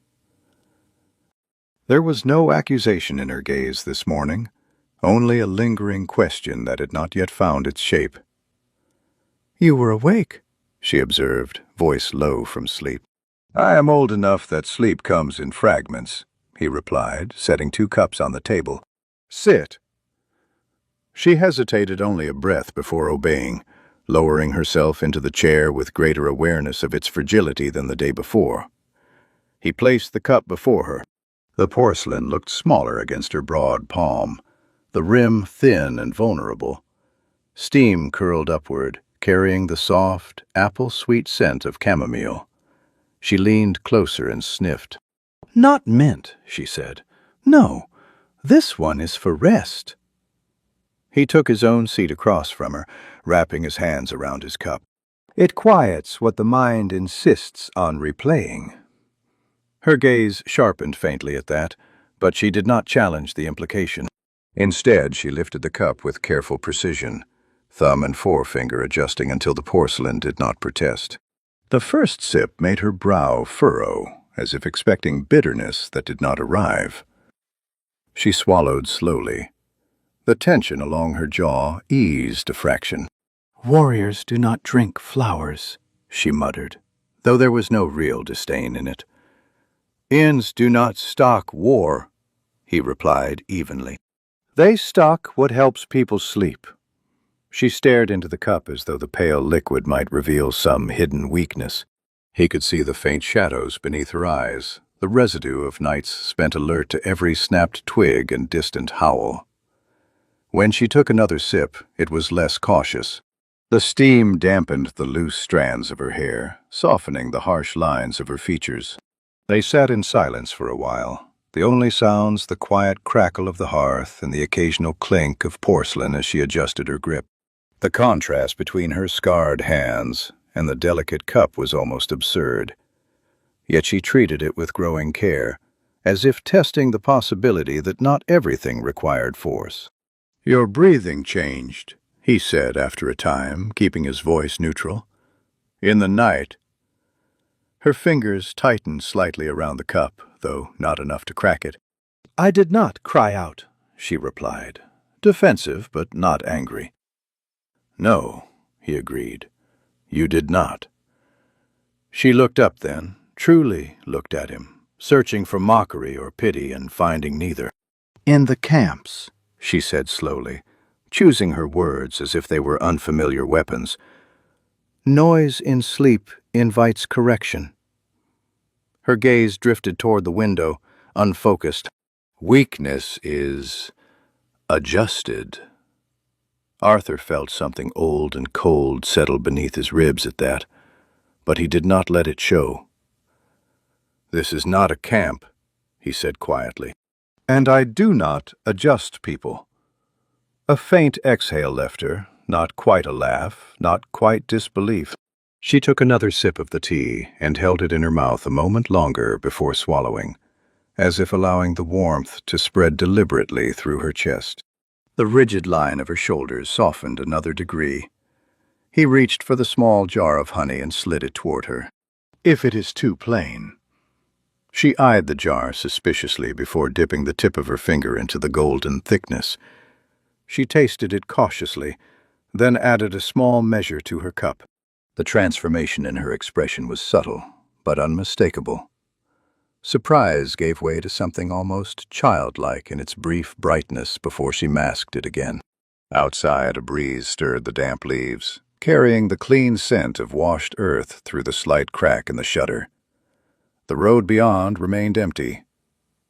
There was no accusation in her gaze this morning, only a lingering question that had not yet found its shape. "You were awake," she observed, voice low from sleep. "I am old enough that sleep comes in fragments," he replied, setting 2 cups on the table. "Sit." She hesitated only a breath before obeying, lowering herself into the chair with greater awareness of its fragility than the day before. He placed the cup before her. The porcelain looked smaller against her broad palm, the rim thin and vulnerable. Steam curled upward, carrying the soft, apple-sweet scent of chamomile. She leaned closer and sniffed. "Not mint," she said. "No, this one is for rest." He took his own seat across from her, wrapping his hands around his cup. "It quiets what the mind insists on replaying." Her gaze sharpened faintly at that, but she did not challenge the implication. Instead, she lifted the cup with careful precision, thumb and forefinger adjusting until the porcelain did not protest. The first sip made her brow furrow, as if expecting bitterness that did not arrive. She swallowed slowly. The tension along her jaw eased a fraction. "Warriors do not drink flowers," she muttered, though there was no real disdain in it. "Inns do not stock war," he replied evenly. "They stock what helps people sleep." She stared into the cup as though the pale liquid might reveal some hidden weakness. He could see the faint shadows beneath her eyes, the residue of nights spent alert to every snapped twig and distant howl. When she took another sip, it was less cautious. The steam dampened the loose strands of her hair, softening the harsh lines of her features. They sat in silence for a while, the only sounds the quiet crackle of the hearth and the occasional clink of porcelain as she adjusted her grip. The contrast between her scarred hands and the delicate cup was almost absurd. Yet she treated it with growing care, as if testing the possibility that not everything required force. "Your breathing changed," he said after a time, keeping his voice neutral. "In the night." Her fingers tightened slightly around the cup, though not enough to crack it. "I did not cry out," she replied, defensive but not angry. "No," he agreed, "you did not." She looked up then, truly looked at him, searching for mockery or pity and finding neither. "In the camps," she said slowly, choosing her words as if they were unfamiliar weapons, "noise in sleep invites correction." Her gaze drifted toward the window, unfocused. "Weakness is adjusted." Arthur felt something old and cold settle beneath his ribs at that, but he did not let it show. "This is not a camp," he said quietly, "and I do not adjust people." A faint exhale left her, not quite a laugh, not quite disbelief. She took another sip of the tea and held it in her mouth a moment longer before swallowing, as if allowing the warmth to spread deliberately through her chest. The rigid line of her shoulders softened another degree. He reached for the small jar of honey and slid it toward her. "If it is too plain." She eyed the jar suspiciously before dipping the tip of her finger into the golden thickness. She tasted it cautiously, then added a small measure to her cup. The transformation in her expression was subtle, but unmistakable. Surprise gave way to something almost childlike in its brief brightness before she masked it again. Outside, a breeze stirred the damp leaves, carrying the clean scent of washed earth through the slight crack in the shutter. The road beyond remained empty.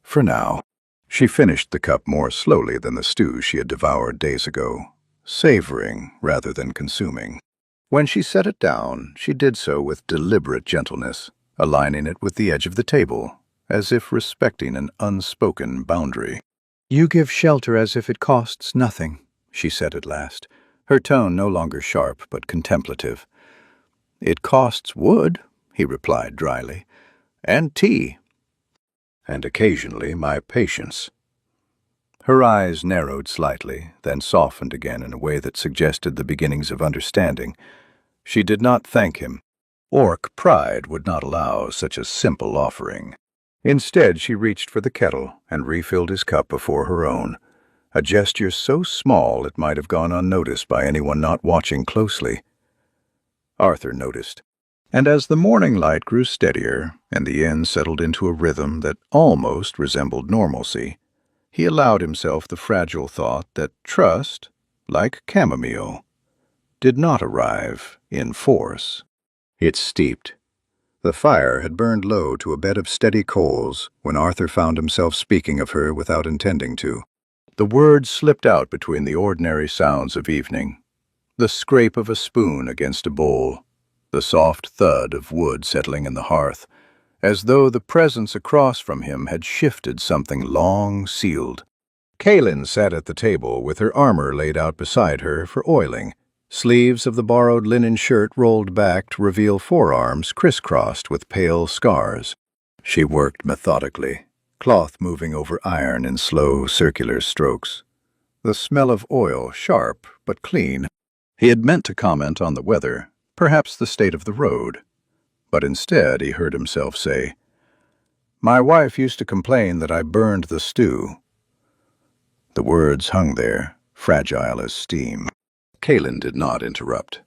For now. She finished the cup more slowly than the stew she had devoured days ago, savoring rather than consuming. When she set it down, she did so with deliberate gentleness, aligning it with the edge of the table, as if respecting an unspoken boundary. "You give shelter as if it costs nothing," she said at last, her tone no longer sharp but contemplative. "It costs wood," he replied dryly, "and tea. And occasionally my patience." Her eyes narrowed slightly, then softened again in a way that suggested the beginnings of understanding. She did not thank him. Orc pride would not allow such a simple offering. Instead, she reached for the kettle and refilled his cup before her own, a gesture so small it might have gone unnoticed by anyone not watching closely. Arthur noticed. And as the morning light grew steadier and the inn settled into a rhythm that almost resembled normalcy, he allowed himself the fragile thought that trust, like chamomile, did not arrive in force. It steeped. The fire had burned low to a bed of steady coals when Arthur found himself speaking of her without intending to. The words slipped out between the ordinary sounds of evening. The scrape of a spoon against a bowl, the soft thud of wood settling in the hearth, as though the presence across from him had shifted something long sealed. Kaylin sat at the table with her armor laid out beside her for oiling, sleeves of the borrowed linen shirt rolled back to reveal forearms crisscrossed with pale scars. She worked methodically, cloth moving over iron in slow, circular strokes. The smell of oil sharp but clean. He had meant to comment on the weather, perhaps the state of the road, but instead he heard himself say, "My wife used to complain that I burned the stew." The words hung there, fragile as steam. Kaylin did not interrupt.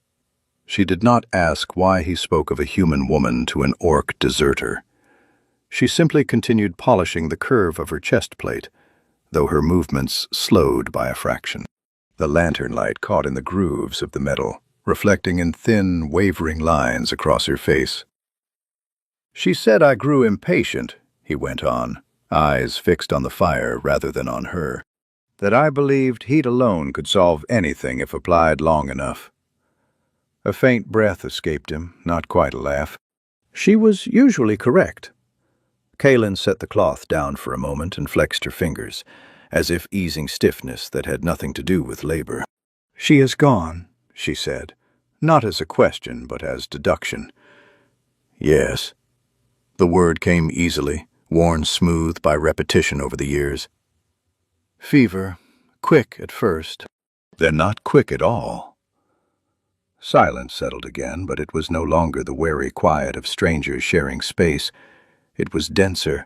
She did not ask why he spoke of a human woman to an orc deserter. She simply continued polishing the curve of her chest plate, though her movements slowed by a fraction. The lantern light caught in the grooves of the metal, reflecting in thin, wavering lines across her face. "She said I grew impatient," he went on, eyes fixed on the fire rather than on her. "That I believed heat alone could solve anything if applied long enough." A faint breath escaped him, not quite a laugh. She was usually correct. Kaylin set the cloth down for a moment and flexed her fingers, as if easing stiffness that had nothing to do with labor. "She is gone," she said, not as a question but as deduction. "Yes." The word came easily, worn smooth by repetition over the years. "Fever, quick at first, then not quick at all." Silence settled again, but it was no longer the wary quiet of strangers sharing space. It was denser,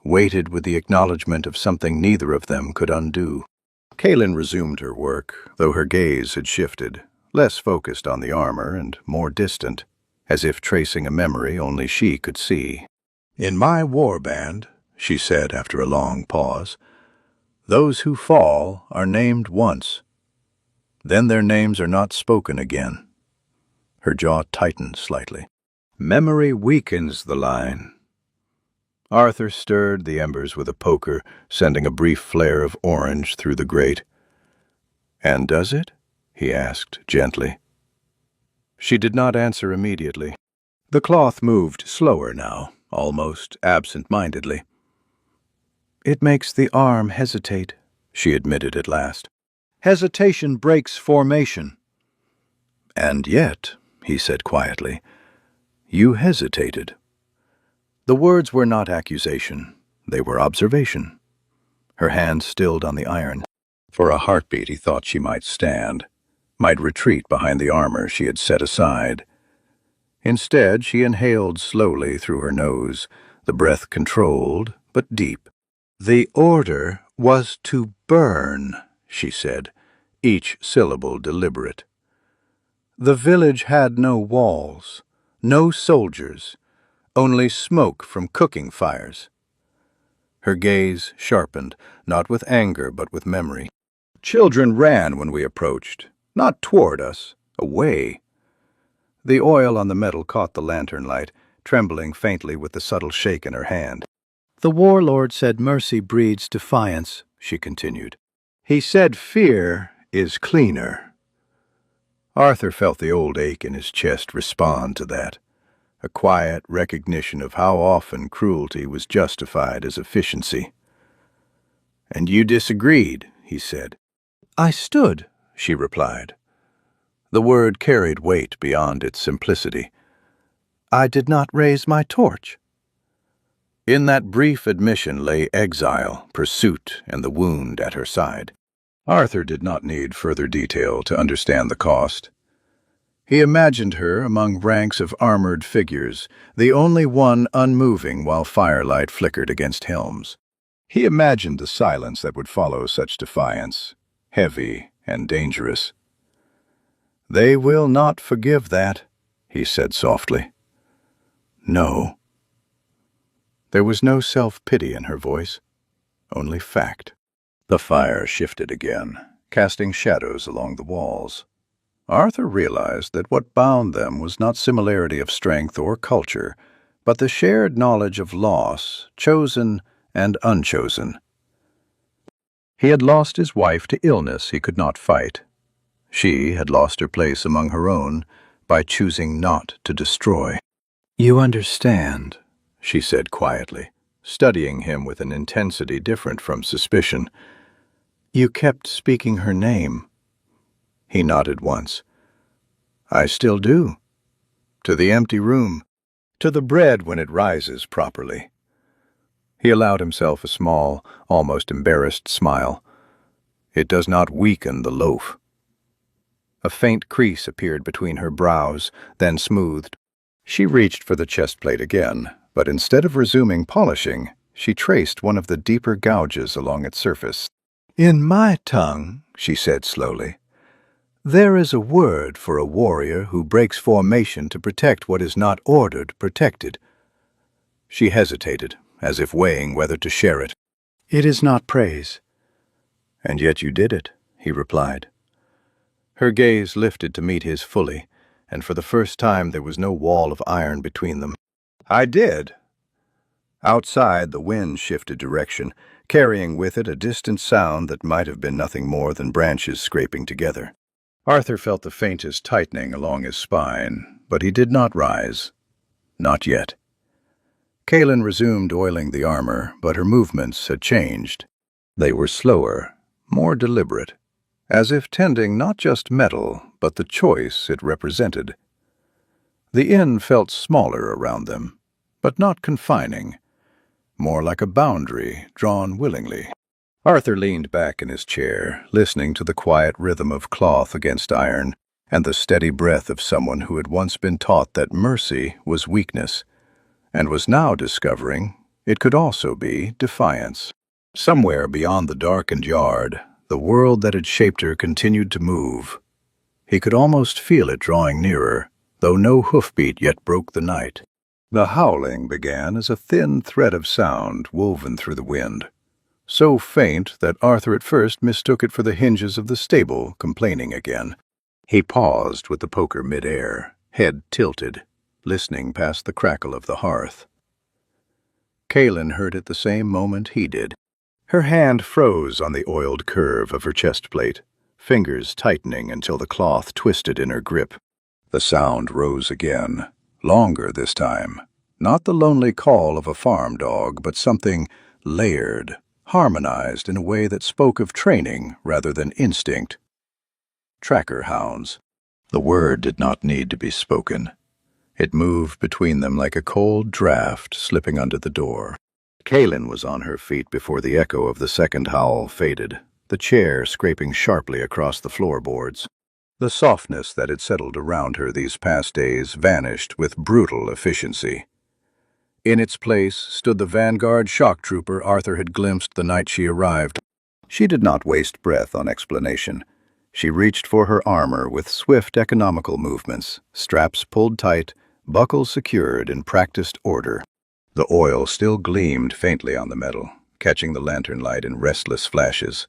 weighted with the acknowledgement of something neither of them could undo. Kaylin resumed her work, though her gaze had shifted, less focused on the armor and more distant, as if tracing a memory only she could see. "In my war band," she said after a long pause, "those who fall are named once. Then their names are not spoken again." Her jaw tightened slightly. "Memory weakens the line." Arthur stirred the embers with a poker, sending a brief flare of orange through the grate. "And does it?" he asked gently. She did not answer immediately. The cloth moved slower now, almost absent-mindedly. "It makes the arm hesitate," she admitted at last. "Hesitation breaks formation." "And yet," he said quietly, "you hesitated." The words were not accusation, they were observation. Her hand stilled on the iron. For a heartbeat he thought she might stand, might retreat behind the armor she had set aside. Instead, she inhaled slowly through her nose, the breath controlled but deep. "The order was to burn," she said, each syllable deliberate. "The village had no walls, no soldiers, only smoke from cooking fires." Her gaze sharpened, not with anger but with memory. "Children ran when we approached, not toward us, away." The oil on the metal caught the lantern light, trembling faintly with the subtle shake in her hand. "The warlord said mercy breeds defiance," she continued. "He said fear is cleaner." Arthur felt the old ache in his chest respond to that, a quiet recognition of how often cruelty was justified as efficiency. "And you disagreed," he said. "I stood," she replied. The word carried weight beyond its simplicity. "I did not raise my torch." In that brief admission lay exile, pursuit, and the wound at her side. Arthur did not need further detail to understand the cost. He imagined her among ranks of armored figures, the only one unmoving while firelight flickered against helms. He imagined the silence that would follow such defiance, heavy and dangerous. "They will not forgive that," he said softly. "No." There was no self-pity in her voice, only fact. The fire shifted again, casting shadows along the walls. Arthur realized that what bound them was not similarity of strength or culture, but the shared knowledge of loss, chosen and unchosen. He had lost his wife to illness he could not fight. She had lost her place among her own by choosing not to destroy. "You understand," she said quietly, studying him with an intensity different from suspicion. "You kept speaking her name." He nodded once. "I still do. To the empty room. To the bread when it rises properly." He allowed himself a small, almost embarrassed smile. "It does not weaken the loaf." A faint crease appeared between her brows, then smoothed. She reached for the chest plate again, but instead of resuming polishing, she traced one of the deeper gouges along its surface. "In my tongue," she said slowly, "there is a word for a warrior who breaks formation to protect what is not ordered protected." She hesitated, as if weighing whether to share it. "It is not praise." "And yet you did it," he replied. Her gaze lifted to meet his fully, and for the first time there was no wall of iron between them. "I did." Outside, the wind shifted direction, carrying with it a distant sound that might have been nothing more than branches scraping together. Arthur felt the faintest tightening along his spine, but he did not rise. Not yet. Kaelin resumed oiling the armor, but her movements had changed. They were slower, more deliberate, as if tending not just metal, but the choice it represented. The inn felt smaller around them, but not confining, more like a boundary drawn willingly. Arthur leaned back in his chair, listening to the quiet rhythm of cloth against iron and the steady breath of someone who had once been taught that mercy was weakness, and was now discovering it could also be defiance. Somewhere beyond the darkened yard, the world that had shaped her continued to move. He could almost feel it drawing nearer, though no hoofbeat yet broke the night. The howling began as a thin thread of sound woven through the wind, so faint that Arthur at first mistook it for the hinges of the stable complaining again. He paused with the poker mid-air, head tilted, listening past the crackle of the hearth. Kaelin heard it the same moment he did. Her hand froze on the oiled curve of her chest plate, fingers tightening until the cloth twisted in her grip. The sound rose again, longer this time. Not the lonely call of a farm dog, but something layered, harmonized in a way that spoke of training rather than instinct. Tracker hounds. The word did not need to be spoken. It moved between them like a cold draft slipping under the door. Kaelin was on her feet before the echo of the second howl faded, the chair scraping sharply across the floorboards. The softness that had settled around her these past days vanished with brutal efficiency. In its place stood the vanguard shock trooper Arthur had glimpsed the night she arrived. She did not waste breath on explanation. She reached for her armor with swift economical movements, straps pulled tight, buckles secured in practiced order. The oil still gleamed faintly on the metal, catching the lantern light in restless flashes.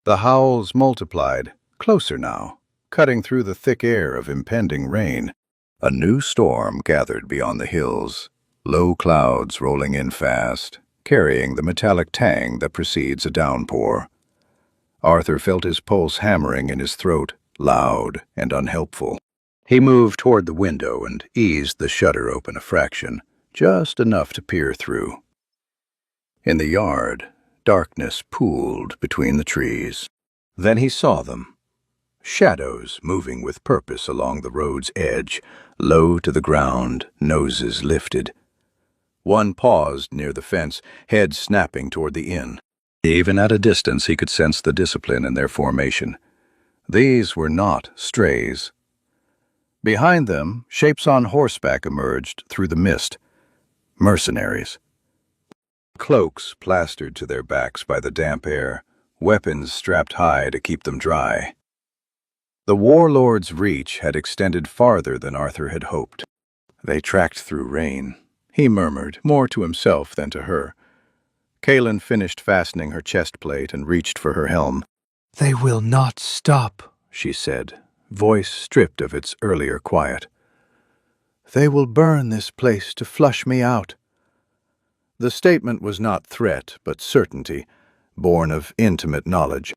The howls multiplied, closer now, cutting through the thick air of impending rain. A new storm gathered beyond the hills, low clouds rolling in fast, carrying the metallic tang that precedes a downpour. Arthur felt his pulse hammering in his throat, loud and unhelpful. He moved toward the window and eased the shutter open a fraction, just enough to peer through. In the yard, darkness pooled between the trees. Then he saw them. Shadows moving with purpose along the road's edge, low to the ground, noses lifted. One paused near the fence, head snapping toward the inn. Even at a distance he could sense the discipline in their formation. These were not strays. Behind them, shapes on horseback emerged through the mist. Mercenaries. Cloaks plastered to their backs by the damp air, weapons strapped high to keep them dry. The warlord's reach had extended farther than Arthur had hoped. They tracked through rain, he murmured, more to himself than to her. Kaelin finished fastening her chest plate and reached for her helm. "They will not stop," she said, voice stripped of its earlier quiet. "They will burn this place to flush me out." The statement was not threat, but certainty, born of intimate knowledge.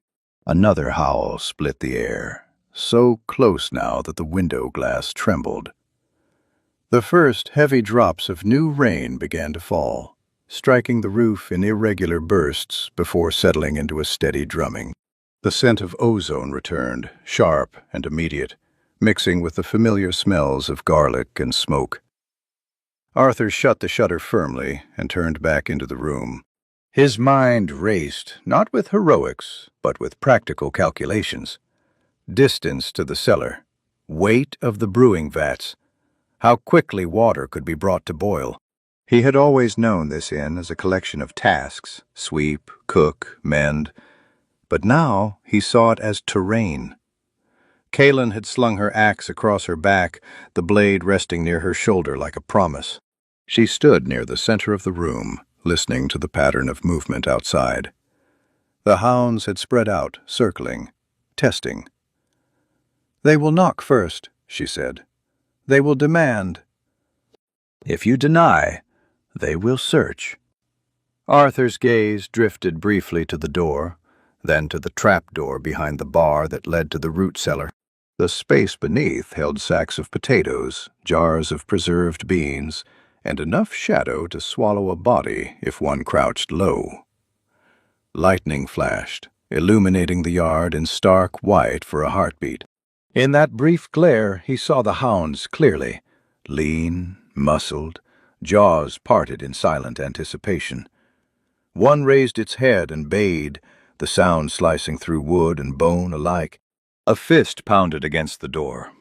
Another howl split the air, so close now that the window glass trembled. The first heavy drops of new rain began to fall, striking the roof in irregular bursts before settling into a steady drumming. The scent of ozone returned, sharp and immediate, mixing with the familiar smells of garlic and smoke. Arthur shut the shutter firmly and turned back into the room. His mind raced, not with heroics, but with practical calculations. Distance to the cellar, weight of the brewing vats, how quickly water could be brought to boil. He had always known this inn as a collection of tasks, sweep, cook, mend, but now he saw it as terrain. Kaelin had slung her axe across her back, the blade resting near her shoulder like a promise. She stood near the center of the room, listening to the pattern of movement outside. The hounds had spread out, circling, testing. "They will knock first," she said. "They will demand. If you deny, they will search." Arthur's gaze drifted briefly to the door, then to the trapdoor behind the bar that led to the root cellar. The space beneath held sacks of potatoes, jars of preserved beans, and enough shadow to swallow a body if one crouched low. Lightning flashed, illuminating the yard in stark white for a heartbeat. In that brief glare, he saw the hounds clearly, lean, muscled, jaws parted in silent anticipation. One raised its head and bayed, the sound slicing through wood and bone alike. A fist pounded against the door,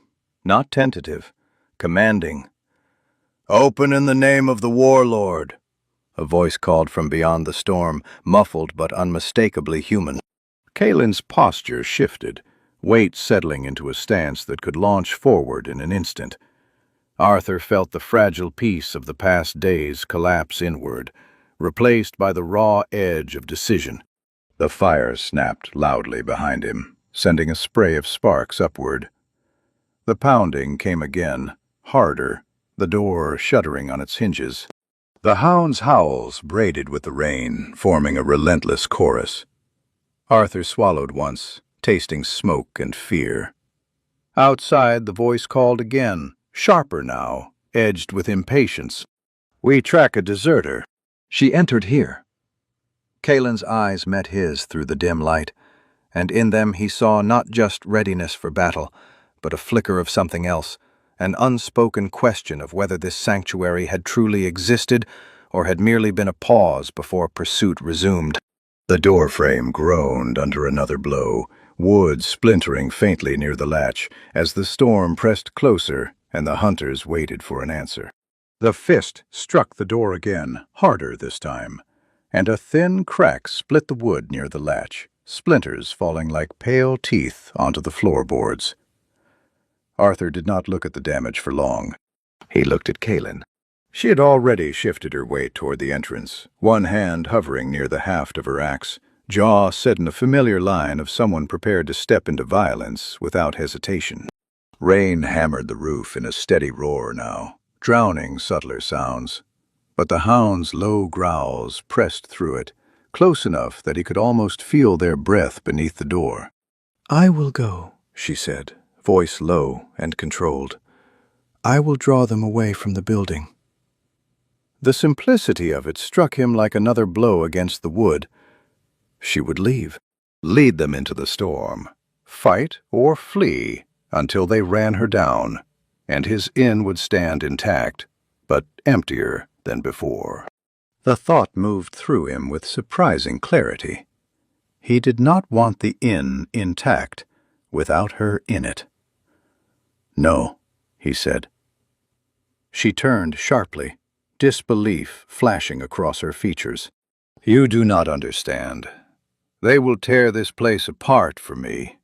not tentative, commanding. "Open in the name of the warlord," a voice called from beyond the storm, muffled but unmistakably human. Kaelin's posture shifted, weight settling into a stance that could launch forward in an instant. Arthur felt the fragile peace of the past days collapse inward, replaced by the raw edge of decision. The fire snapped loudly behind him, sending a spray of sparks upward. The pounding came again, harder, the door shuddering on its hinges. The hounds' howls braided with the rain, forming a relentless chorus. Arthur swallowed once, tasting smoke and fear. Outside, the voice called again, sharper now, edged with impatience. "We track a deserter." She entered here. Kaelin's eyes met his through the dim light, and in them he saw not just readiness for battle, but a flicker of something else, an unspoken question of whether this sanctuary had truly existed or had merely been a pause before pursuit resumed. The door frame groaned under another blow, wood splintering faintly near the latch as the storm pressed closer and the hunters waited for an answer. The fist struck the door again, harder this time, and a thin crack split the wood near the latch, splinters falling like pale teeth onto the floorboards. Arthur did not look at the damage for long. He looked at Kaelin. She had already shifted her weight toward the entrance, one hand hovering near the haft of her axe, jaw set in a familiar line of someone prepared to step into violence without hesitation. Rain hammered the roof in a steady roar now, drowning subtler sounds, but the hounds' low growls pressed through it, close enough that he could almost feel their breath beneath the door. "I will go," she said, voice low and controlled. "I will draw them away from the building." The simplicity of it struck him like another blow against the wood. She would leave, lead them into the storm, fight or flee until they ran her down, and his inn would stand intact, but emptier than before. The thought moved through him with surprising clarity. He did not want the inn intact, without her in it. "No," he said. She turned sharply, disbelief flashing across her features. "You do not understand. They will tear this place apart for me."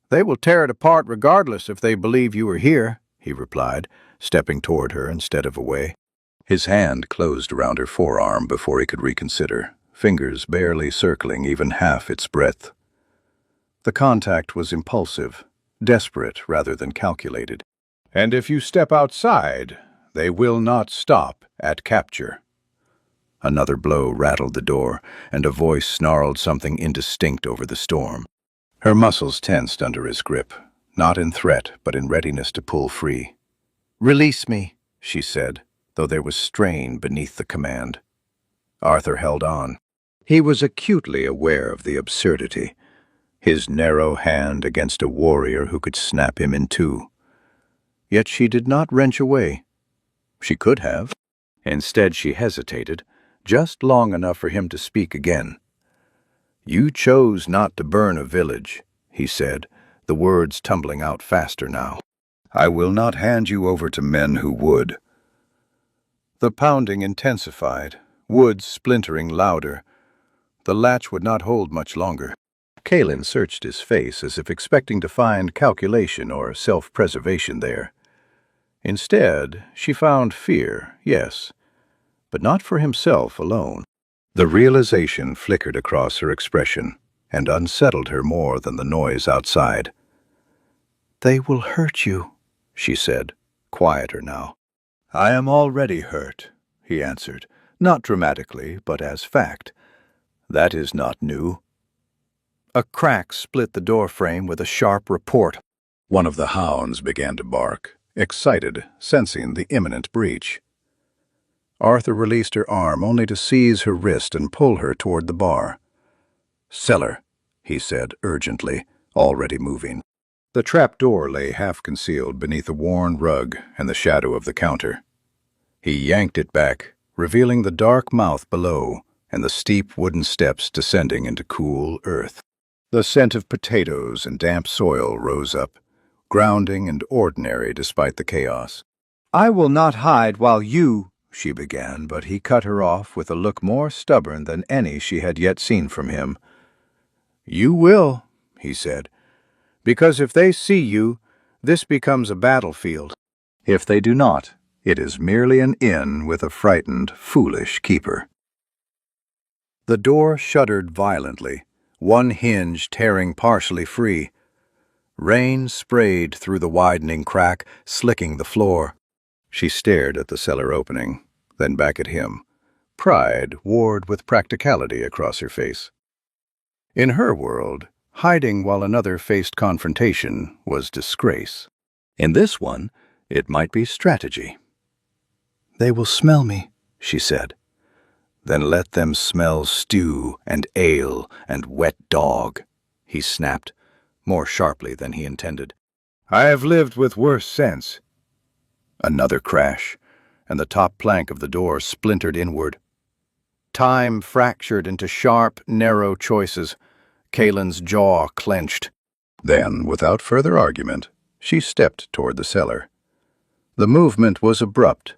"They will tear it apart regardless if they believe you are here," he replied, stepping toward her instead of away. His hand closed around her forearm before he could reconsider, fingers barely circling even half its breadth. The contact was impulsive, desperate rather than calculated. "And if you step outside, they will not stop at capture." Another blow rattled the door, and a voice snarled something indistinct over the storm. Her muscles tensed under his grip, not in threat, but in readiness to pull free. "Release me," she said, though there was strain beneath the command. Arthur held on. He was acutely aware of the absurdity, his narrow hand against a warrior who could snap him in two. Yet she did not wrench away. She could have. Instead, she hesitated, just long enough for him to speak again. "You chose not to burn a village," he said, the words tumbling out faster now. "I will not hand you over to men who would." The pounding intensified, wood splintering louder. The latch would not hold much longer. Kaelin searched his face as if expecting to find calculation or self-preservation there. Instead, she found fear, yes, but not for himself alone. The realization flickered across her expression and unsettled her more than the noise outside. "They will hurt you," she said, quieter now. "I am already hurt," he answered, not dramatically, but as fact. "That is not new." A crack split the doorframe with a sharp report. One of the hounds began to bark, excited, sensing the imminent breach. Arthur released her arm only to seize her wrist and pull her toward the bar. "Cellar," he said urgently, already moving. The trap-door lay half-concealed beneath a worn rug and the shadow of the counter. He yanked it back, revealing the dark mouth below and the steep wooden steps descending into cool earth. The scent of potatoes and damp soil rose up, grounding and ordinary despite the chaos. "I will not hide while you—" she began, but he cut her off with a look more stubborn than any she had yet seen from him. "You will," he said, "because if they see you, this becomes a battlefield. If they do not, it is merely an inn with a frightened, foolish keeper." The door shuddered violently, one hinge tearing partially free. Rain sprayed through the widening crack, slicking the floor. She stared at the cellar opening, then back at him, pride warred with practicality across her face. In her world, hiding while another faced confrontation was disgrace. In this one, it might be strategy. "They will smell me," she said. "Then let them smell stew and ale and wet dog," he snapped, more sharply than he intended. "I have lived with worse sense." Another crash, and the top plank of the door splintered inward. Time fractured into sharp, narrow choices. Kaelin's jaw clenched. Then, without further argument, she stepped toward the cellar. The movement was abrupt,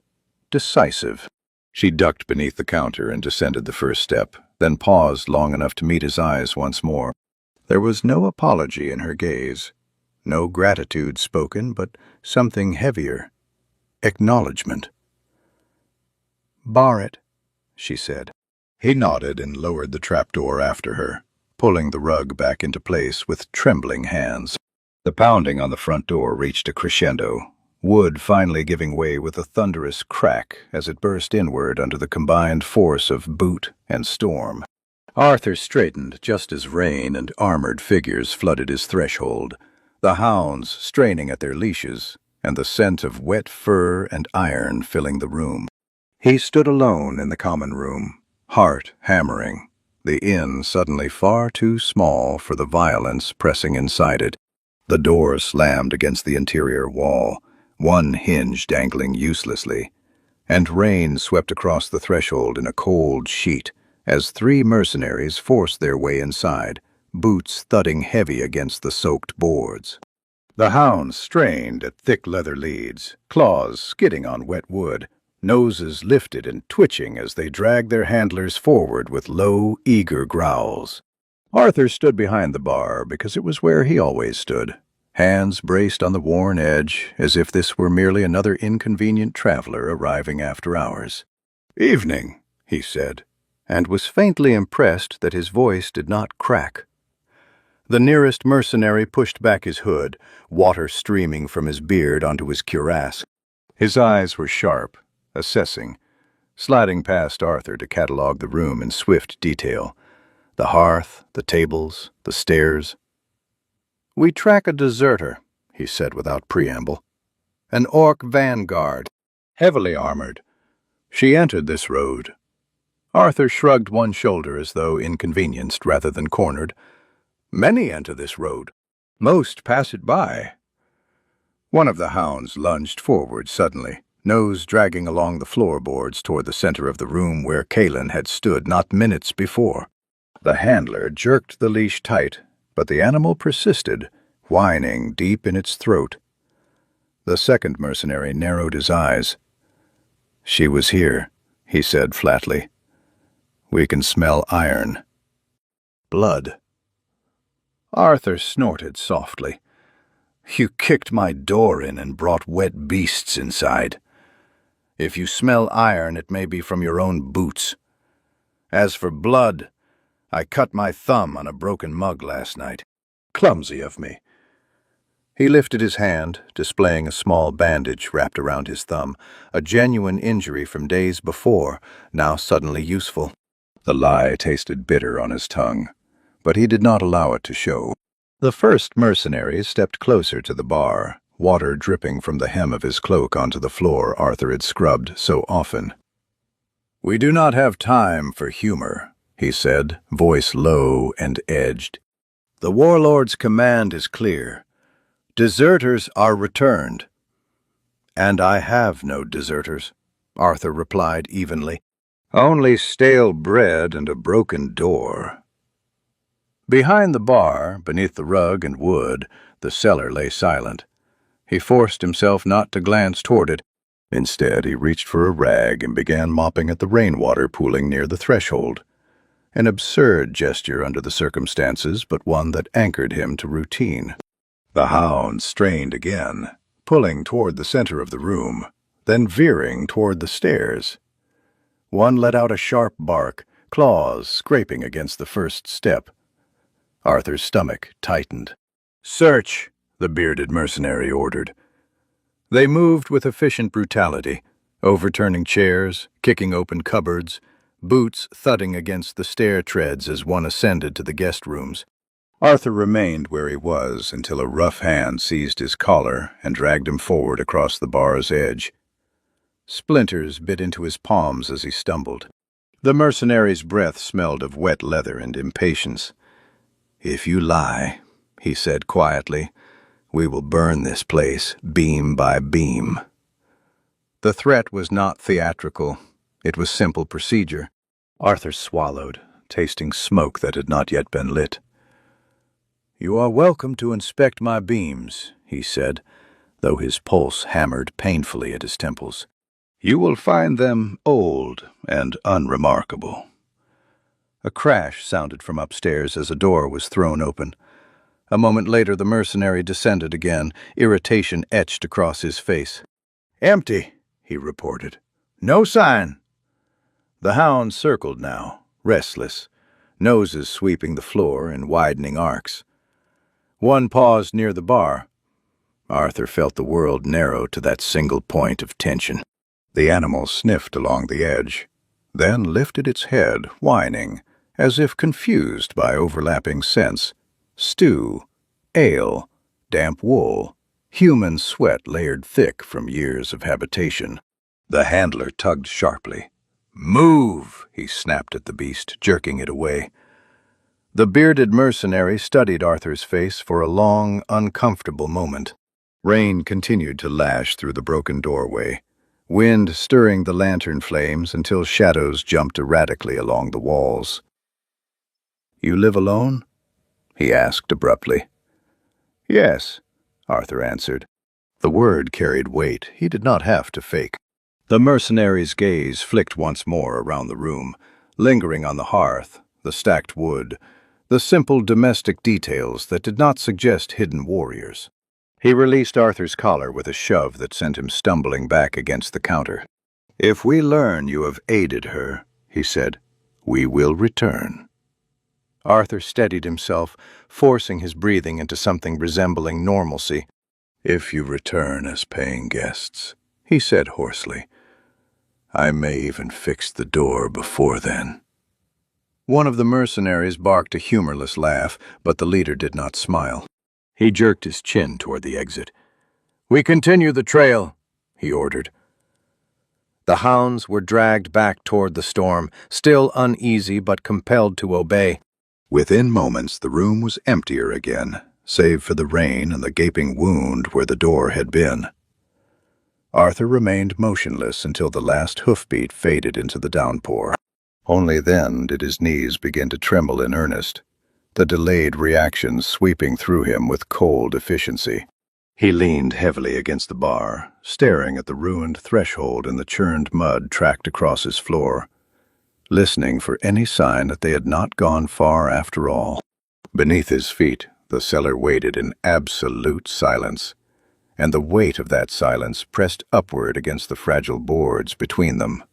decisive. She ducked beneath the counter and descended the first step, then paused long enough to meet his eyes once more. There was no apology in her gaze, no gratitude spoken, but something heavier. Acknowledgement. "Bar it," she said. He nodded and lowered the trapdoor after her, pulling the rug back into place with trembling hands. The pounding on the front door reached a crescendo, wood finally giving way with a thunderous crack as it burst inward under the combined force of boot and storm. Arthur straightened just as rain and armored figures flooded his threshold, the hounds straining at their leashes, and the scent of wet fur and iron filling the room. He stood alone in the common room, heart hammering, the inn suddenly far too small for the violence pressing inside it. The door slammed against the interior wall, one hinge dangling uselessly, and rain swept across the threshold in a cold sheet as three mercenaries forced their way inside, boots thudding heavy against the soaked boards. The hounds strained at thick leather leads, claws skidding on wet wood, noses lifted and twitching as they dragged their handlers forward with low, eager growls. Arthur stood behind the bar because it was where he always stood, hands braced on the worn edge as if this were merely another inconvenient traveler arriving after hours. "Evening," he said, and was faintly impressed that his voice did not crack. The nearest mercenary pushed back his hood, water streaming from his beard onto his cuirass. His eyes were sharp, assessing, sliding past Arthur to catalog the room in swift detail. The hearth, the tables, the stairs. "We track a deserter," he said without preamble. "An orc vanguard, heavily armored. She entered this road." Arthur shrugged one shoulder as though inconvenienced rather than cornered. "Many enter this road. Most pass it by." One of the hounds lunged forward suddenly, nose dragging along the floorboards toward the center of the room where Kalen had stood not minutes before. The handler jerked the leash tight, but the animal persisted, whining deep in its throat. The second mercenary narrowed his eyes. "She was here," he said flatly. "We can smell iron." "Blood." Arthur snorted softly. "You kicked my door in and brought wet beasts inside. If you smell iron, it may be from your own boots. As for blood, I cut my thumb on a broken mug last night. Clumsy of me." He lifted his hand, displaying a small bandage wrapped around his thumb, a genuine injury from days before, now suddenly useful. The lie tasted bitter on his tongue, but he did not allow it to show. The first mercenary stepped closer to the bar, water dripping from the hem of his cloak onto the floor Arthur had scrubbed so often. "We do not have time for humor," he said, voice low and edged. "The warlord's command is clear. Deserters are returned." "And I have no deserters," Arthur replied evenly. "Only stale bread and a broken door." Behind the bar, beneath the rug and wood, the cellar lay silent. He forced himself not to glance toward it. Instead, he reached for a rag and began mopping at the rainwater pooling near the threshold. An absurd gesture under the circumstances, but one that anchored him to routine. The hound strained again, pulling toward the center of the room, then veering toward the stairs. One let out a sharp bark, claws scraping against the first step. Arthur's stomach tightened. "Search," the bearded mercenary ordered. They moved with efficient brutality, overturning chairs, kicking open cupboards, boots thudding against the stair treads as one ascended to the guest rooms. Arthur remained where he was until a rough hand seized his collar and dragged him forward across the bar's edge. Splinters bit into his palms as he stumbled. The mercenary's breath smelled of wet leather and impatience. "If you lie," he said quietly, "we will burn this place, beam by beam." The threat was not theatrical. It was simple procedure. Arthur swallowed, tasting smoke that had not yet been lit. "You are welcome to inspect my beams," he said, though his pulse hammered painfully at his temples. "You will find them old and unremarkable." A crash sounded from upstairs as a door was thrown open. A moment later the mercenary descended again, irritation etched across his face. "Empty," he reported. "No sign." The hounds circled now, restless, noses sweeping the floor in widening arcs. One paused near the bar. Arthur felt the world narrow to that single point of tension. The animal sniffed along the edge, then lifted its head, whining, as if confused by overlapping scents. Stew, ale, damp wool, human sweat layered thick from years of habitation. The handler tugged sharply. "Move!" he snapped at the beast, jerking it away. The bearded mercenary studied Arthur's face for a long, uncomfortable moment. Rain continued to lash through the broken doorway, wind stirring the lantern flames until shadows jumped erratically along the walls. "You live alone?" he asked abruptly. "Yes," Arthur answered. The word carried weight he did not have to fake. The mercenary's gaze flicked once more around the room, lingering on the hearth, the stacked wood, the simple domestic details that did not suggest hidden warriors. He released Arthur's collar with a shove that sent him stumbling back against the counter. "If we learn you have aided her," he said, "we will return." Arthur steadied himself, forcing his breathing into something resembling normalcy. "If you return as paying guests," he said hoarsely, "I may even fix the door before then." One of the mercenaries barked a humorless laugh, but the leader did not smile. He jerked his chin toward the exit. "We continue the trail," he ordered. The hounds were dragged back toward the storm, still uneasy but compelled to obey. Within moments, the room was emptier again, save for the rain and the gaping wound where the door had been. Arthur remained motionless until the last hoofbeat faded into the downpour. Only then did his knees begin to tremble in earnest, the delayed reaction sweeping through him with cold efficiency. He leaned heavily against the bar, staring at the ruined threshold and the churned mud tracked across his floor, listening for any sign that they had not gone far after all. Beneath his feet, the cellar waited in absolute silence, and the weight of that silence pressed upward against the fragile boards between them.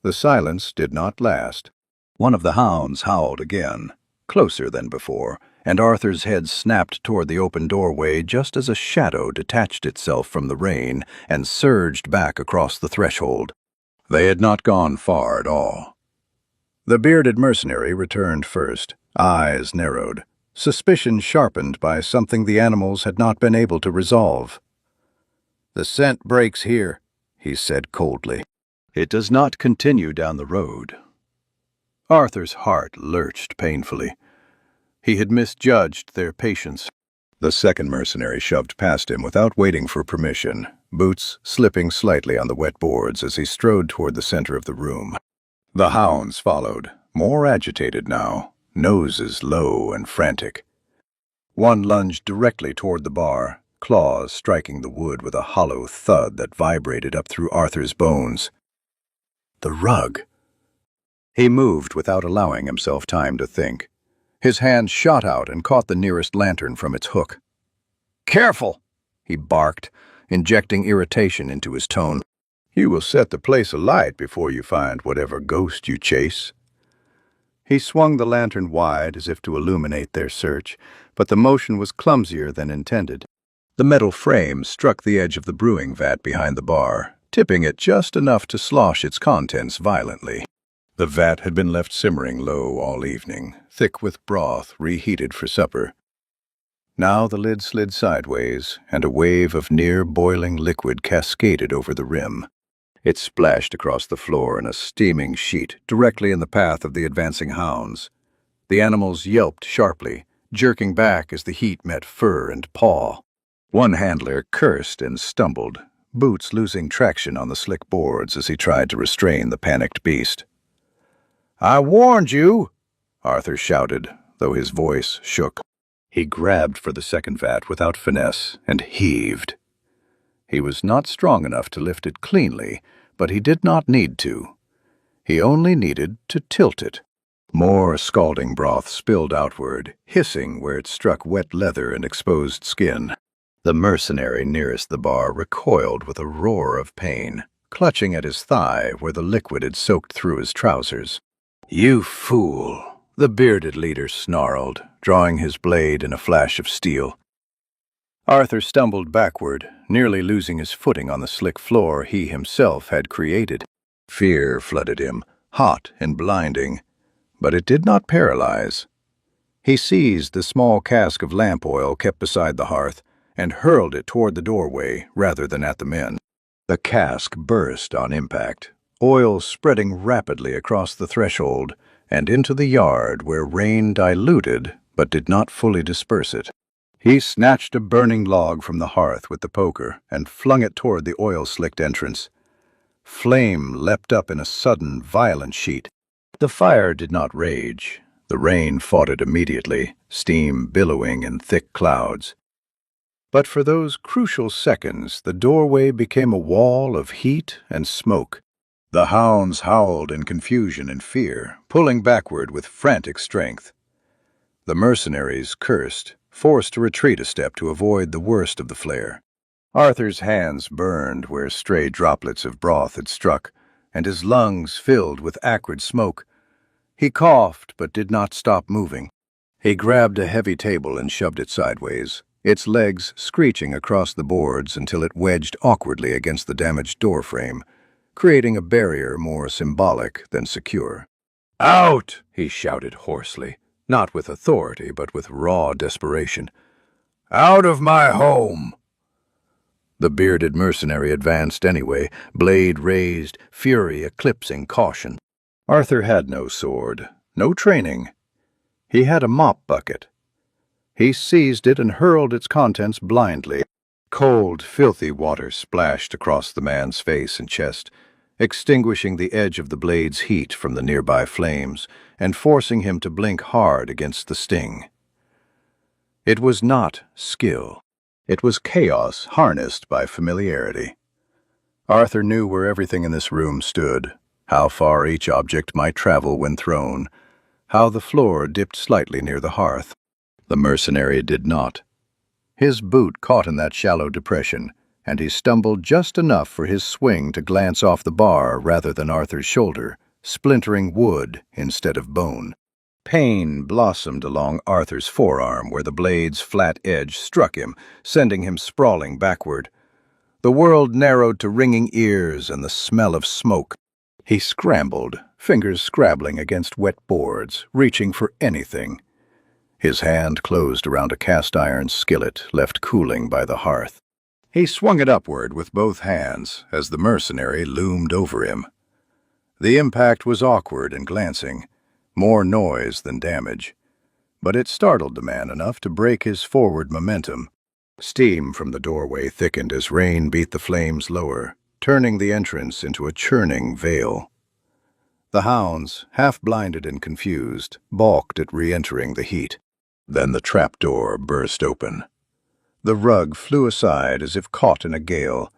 The silence did not last. One of the hounds howled again, closer than before, and Arthur's head snapped toward the open doorway just as a shadow detached itself from the rain and surged back across the threshold. They had not gone far at all. The bearded mercenary returned first, eyes narrowed, suspicion sharpened by something the animals had not been able to resolve. "The scent breaks here," he said coldly. "It does not continue down the road." Arthur's heart lurched painfully. He had misjudged their patience. The second mercenary shoved past him without waiting for permission, boots slipping slightly on the wet boards as he strode toward the center of the room. The hounds followed, more agitated now, noses low and frantic. One lunged directly toward the bar, claws striking the wood with a hollow thud that vibrated up through Arthur's bones. The rug. He moved without allowing himself time to think. His hand shot out and caught the nearest lantern from its hook. "Careful!" he barked, injecting irritation into his tone. "You will set the place alight before you find whatever ghost you chase." He swung the lantern wide as if to illuminate their search, but the motion was clumsier than intended. The metal frame struck the edge of the brewing vat behind the bar, tipping it just enough to slosh its contents violently. The vat had been left simmering low all evening, thick with broth reheated for supper. Now the lid slid sideways, and a wave of near-boiling liquid cascaded over the rim. It splashed across the floor in a steaming sheet, directly in the path of the advancing hounds. The animals yelped sharply, jerking back as the heat met fur and paw. One handler cursed and stumbled, boots losing traction on the slick boards as he tried to restrain the panicked beast. "I warned you!" Arthur shouted, though his voice shook. He grabbed for the second vat without finesse and heaved. He was not strong enough to lift it cleanly, but he did not need to. He only needed to tilt it. More scalding broth spilled outward, hissing where it struck wet leather and exposed skin. The mercenary nearest the bar recoiled with a roar of pain, clutching at his thigh where the liquid had soaked through his trousers. "You fool!" the bearded leader snarled, drawing his blade in a flash of steel. Arthur stumbled backward, nearly losing his footing on the slick floor he himself had created. Fear flooded him, hot and blinding, but it did not paralyze. He seized the small cask of lamp oil kept beside the hearth and hurled it toward the doorway rather than at the men. The cask burst on impact, oil spreading rapidly across the threshold and into the yard where rain diluted but did not fully disperse it. He snatched a burning log from the hearth with the poker and flung it toward the oil-slicked entrance. Flame leapt up in a sudden, violent sheet. The fire did not rage. The rain fought it immediately, steam billowing in thick clouds. But for those crucial seconds, the doorway became a wall of heat and smoke. The hounds howled in confusion and fear, pulling backward with frantic strength. The mercenaries cursed, forced to retreat a step to avoid the worst of the flare. Arthur's hands burned where stray droplets of broth had struck, and his lungs filled with acrid smoke. He coughed but did not stop moving. He grabbed a heavy table and shoved it sideways, its legs screeching across the boards until it wedged awkwardly against the damaged door frame, creating a barrier more symbolic than secure. "Out!" he shouted hoarsely, not with authority but with raw desperation. Out of my home! The bearded mercenary advanced anyway, blade raised, fury eclipsing caution. Arthur had no sword, no training. He had a mop bucket. He seized it and hurled its contents blindly. Cold, filthy water splashed across the man's face and chest, extinguishing the edge of the blade's heat from the nearby flames and forcing him to blink hard against the sting. It was not skill. It was chaos harnessed by familiarity. Arthur knew where everything in this room stood, how far each object might travel when thrown, how the floor dipped slightly near the hearth. The mercenary did not. His boot caught in that shallow depression, and he stumbled just enough for his swing to glance off the bar rather than Arthur's shoulder, splintering wood instead of bone. Pain blossomed along Arthur's forearm where the blade's flat edge struck him, sending him sprawling backward. The world narrowed to ringing ears and the smell of smoke. He scrambled, fingers scrabbling against wet boards, reaching for anything. His hand closed around a cast-iron skillet left cooling by the hearth. He swung it upward with both hands as the mercenary loomed over him. The impact was awkward and glancing, more noise than damage, but it startled the man enough to break his forward momentum. Steam from the doorway thickened as rain beat the flames lower, turning the entrance into a churning veil. The hounds, half-blinded and confused, balked at re-entering the heat. Then the trapdoor burst open. The rug flew aside as if caught in a gale,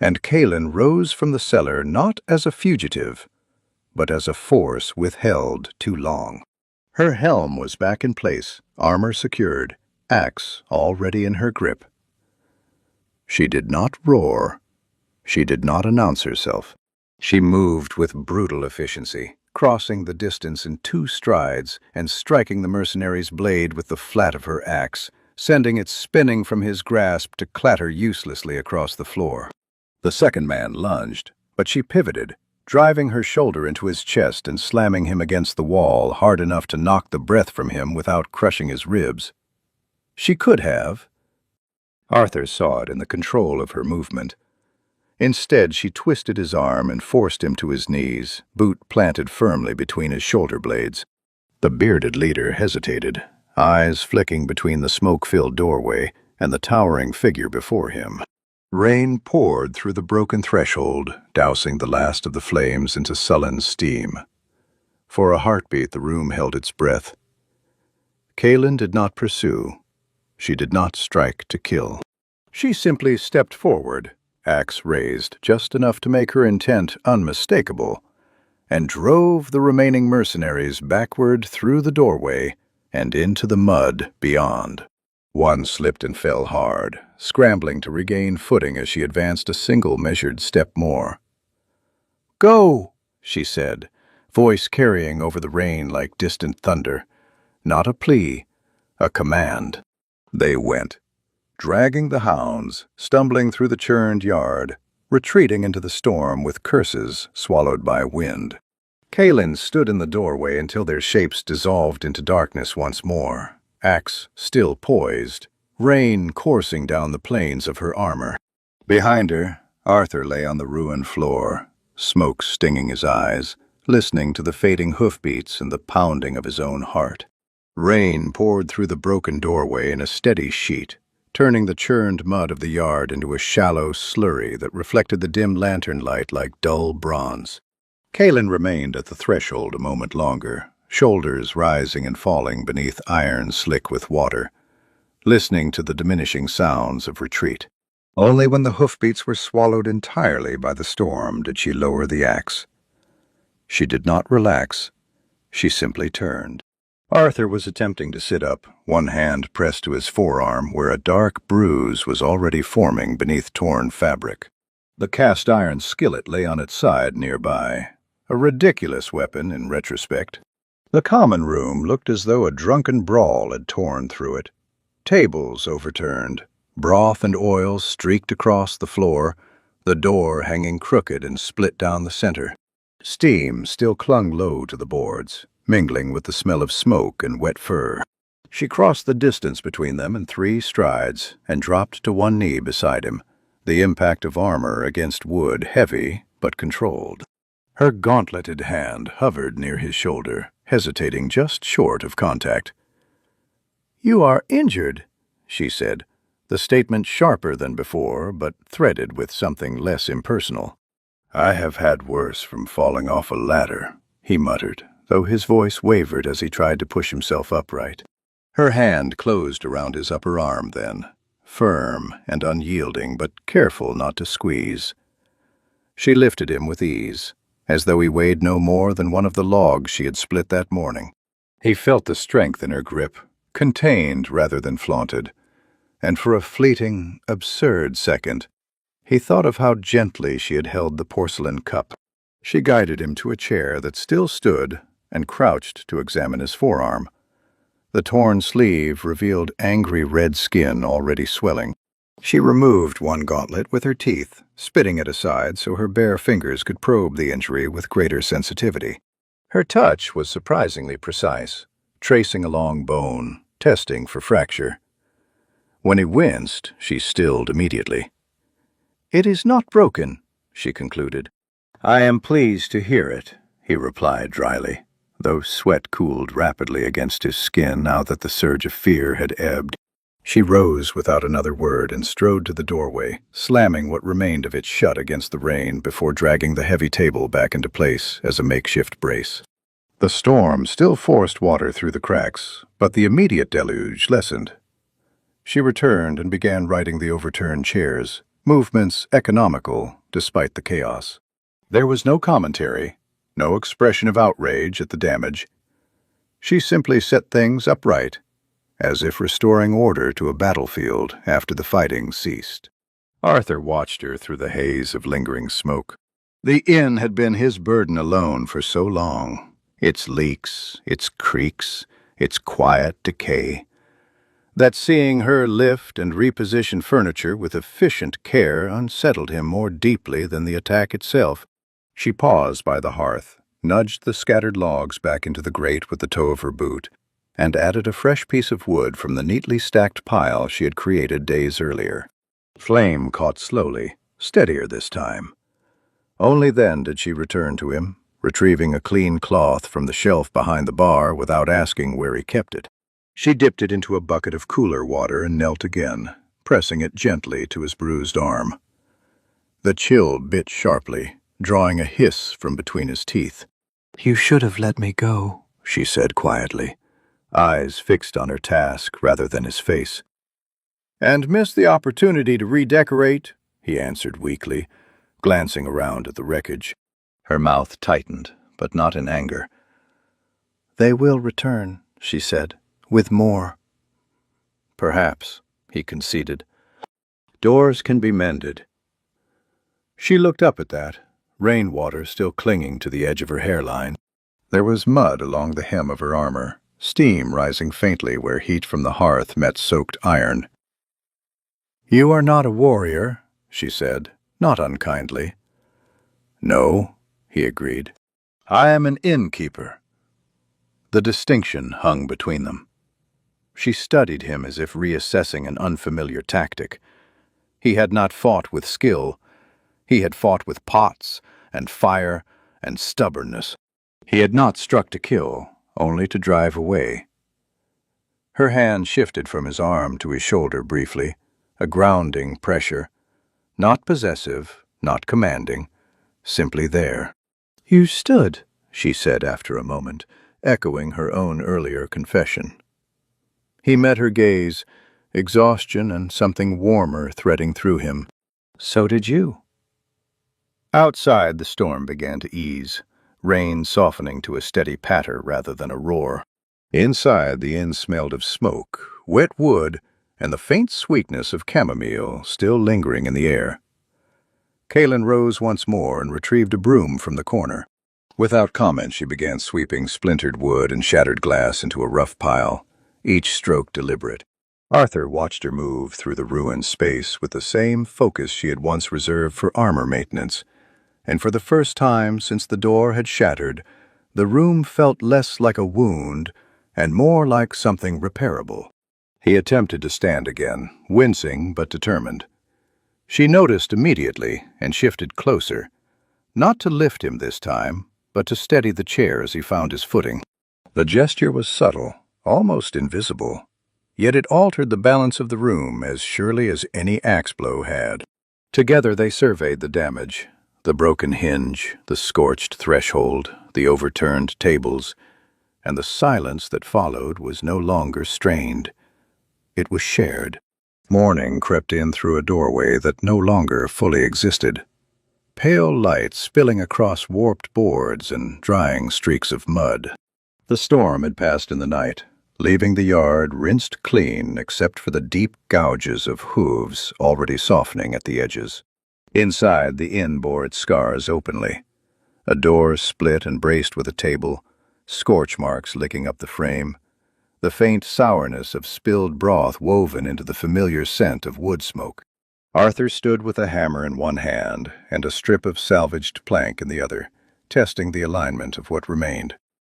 and Kaelin rose from the cellar not as a fugitive, but as a force withheld too long. Her helm was back in place, armor secured, axe already in her grip. She did not roar. She did not announce herself. She moved with brutal efficiency, crossing the distance in 2 strides and striking the mercenary's blade with the flat of her axe, sending it spinning from his grasp to clatter uselessly across the floor. The second man lunged, but she pivoted, driving her shoulder into his chest and slamming him against the wall hard enough to knock the breath from him without crushing his ribs. She could have. Arthur saw it in the control of her movement. Instead, she twisted his arm and forced him to his knees, boot planted firmly between his shoulder blades. The bearded leader hesitated, eyes flicking between the smoke-filled doorway and the towering figure before him. Rain poured through the broken threshold, dousing the last of the flames into sullen steam. For a heartbeat, the room held its breath. Kaelin did not pursue. She did not strike to kill. She simply stepped forward, axe raised just enough to make her intent unmistakable, and drove the remaining mercenaries backward through the doorway and into the mud beyond. One slipped and fell hard, scrambling to regain footing as she advanced a single measured step more. "Go," she said, voice carrying over the rain like distant thunder. Not a plea, a command. They went, dragging the hounds, stumbling through the churned yard, retreating into the storm with curses swallowed by wind. Kaelin stood in the doorway until their shapes dissolved into darkness once more, axe still poised, rain coursing down the planes of her armor. Behind her, Arthur lay on the ruined floor, smoke stinging his eyes, listening to the fading hoofbeats and the pounding of his own heart. Rain poured through the broken doorway in a steady sheet, turning the churned mud of the yard into a shallow slurry that reflected the dim lantern light like dull bronze. Kaelin remained at the threshold a moment longer, shoulders rising and falling beneath iron slick with water, listening to the diminishing sounds of retreat. Only when the hoofbeats were swallowed entirely by the storm did she lower the axe. She did not relax. She simply turned. Arthur was attempting to sit up, one hand pressed to his forearm where a dark bruise was already forming beneath torn fabric. The cast-iron skillet lay on its side nearby, a ridiculous weapon in retrospect. The common room looked as though a drunken brawl had torn through it. Tables overturned, broth and oil streaked across the floor, the door hanging crooked and split down the center. Steam still clung low to the boards, mingling with the smell of smoke and wet fur. She crossed the distance between them in 3 strides and dropped to one knee beside him, the impact of armor against wood heavy but controlled. Her gauntleted hand hovered near his shoulder, hesitating just short of contact. "You are injured," she said, the statement sharper than before, but threaded with something less impersonal. "I have had worse from falling off a ladder," he muttered, though his voice wavered as he tried to push himself upright. Her hand closed around his upper arm then, firm and unyielding, but careful not to squeeze. She lifted him with ease, as though he weighed no more than one of the logs she had split that morning. He felt the strength in her grip, contained rather than flaunted, and for a fleeting, absurd second, he thought of how gently she had held the porcelain cup. She guided him to a chair that still stood and crouched to examine his forearm. The torn sleeve revealed angry red skin already swelling. She removed one gauntlet with her teeth, spitting it aside so her bare fingers could probe the injury with greater sensitivity. Her touch was surprisingly precise, tracing along bone, testing for fracture. When he winced, she stilled immediately. "It is not broken," she concluded. "I am pleased to hear it," he replied dryly, though sweat cooled rapidly against his skin now that the surge of fear had ebbed. She rose without another word and strode to the doorway, slamming what remained of it shut against the rain before dragging the heavy table back into place as a makeshift brace. The storm still forced water through the cracks, but the immediate deluge lessened. She returned and began righting the overturned chairs, movements economical despite the chaos. There was no commentary, no expression of outrage at the damage. She simply set things upright, as if restoring order to a battlefield after the fighting ceased. Arthur watched her through the haze of lingering smoke. The inn had been his burden alone for so long, its leaks, its creaks, its quiet decay, that seeing her lift and reposition furniture with efficient care unsettled him more deeply than the attack itself. She paused by the hearth, nudged the scattered logs back into the grate with the toe of her boot, and added a fresh piece of wood from the neatly stacked pile she had created days earlier. Flame caught slowly, steadier this time. Only then did she return to him, retrieving a clean cloth from the shelf behind the bar without asking where he kept it. She dipped it into a bucket of cooler water and knelt again, pressing it gently to his bruised arm. The chill bit sharply, drawing a hiss from between his teeth. "You should have let me go," she said quietly, eyes fixed on her task rather than his face. "And missed the opportunity to redecorate," he answered weakly, glancing around at the wreckage. Her mouth tightened, but not in anger. "They will return," she said, "with more." "Perhaps," he conceded. "Doors can be mended." She looked up at that, rainwater still clinging to the edge of her hairline. There was mud along the hem of her armor, steam rising faintly where heat from the hearth met soaked iron. "You are not a warrior," she said, not unkindly. "No," he agreed. "I am an innkeeper." The distinction hung between them. She studied him as if reassessing an unfamiliar tactic. He had not fought with skill. He had fought with pots and fire and stubbornness. He had not struck to kill, only to drive away. Her hand shifted from his arm to his shoulder briefly, a grounding pressure, not possessive, not commanding, simply there. "You stood," she said after a moment, echoing her own earlier confession. He met her gaze, exhaustion and something warmer threading through him. "So did you." Outside, the storm began to ease, rain softening to a steady patter rather than a roar. Inside, the inn smelled of smoke, wet wood, and the faint sweetness of chamomile still lingering in the air. Kaelin rose once more and retrieved a broom from the corner. Without comment, she began sweeping splintered wood and shattered glass into a rough pile, each stroke deliberate. Arthur watched her move through the ruined space with the same focus she had once reserved for armor maintenance, and for the first time since the door had shattered, the room felt less like a wound and more like something repairable. He attempted to stand again, wincing but determined. She noticed immediately and shifted closer, not to lift him this time, but to steady the chair as he found his footing. The gesture was subtle, almost invisible, yet it altered the balance of the room as surely as any axe blow had. Together they surveyed the damage, the broken hinge, the scorched threshold, the overturned tables, and the silence that followed was no longer strained. It was shared. Morning crept in through a doorway that no longer fully existed. Pale light spilling across warped boards and drying streaks of mud. The storm had passed in the night, leaving the yard rinsed clean except for the deep gouges of hooves already softening at the edges. Inside, the inn bore its scars openly. A door split and braced with a table, scorch marks licking up the frame, the faint sourness of spilled broth woven into the familiar scent of wood smoke. Arthur stood with a hammer in one hand and a strip of salvaged plank in the other, testing the alignment of what remained.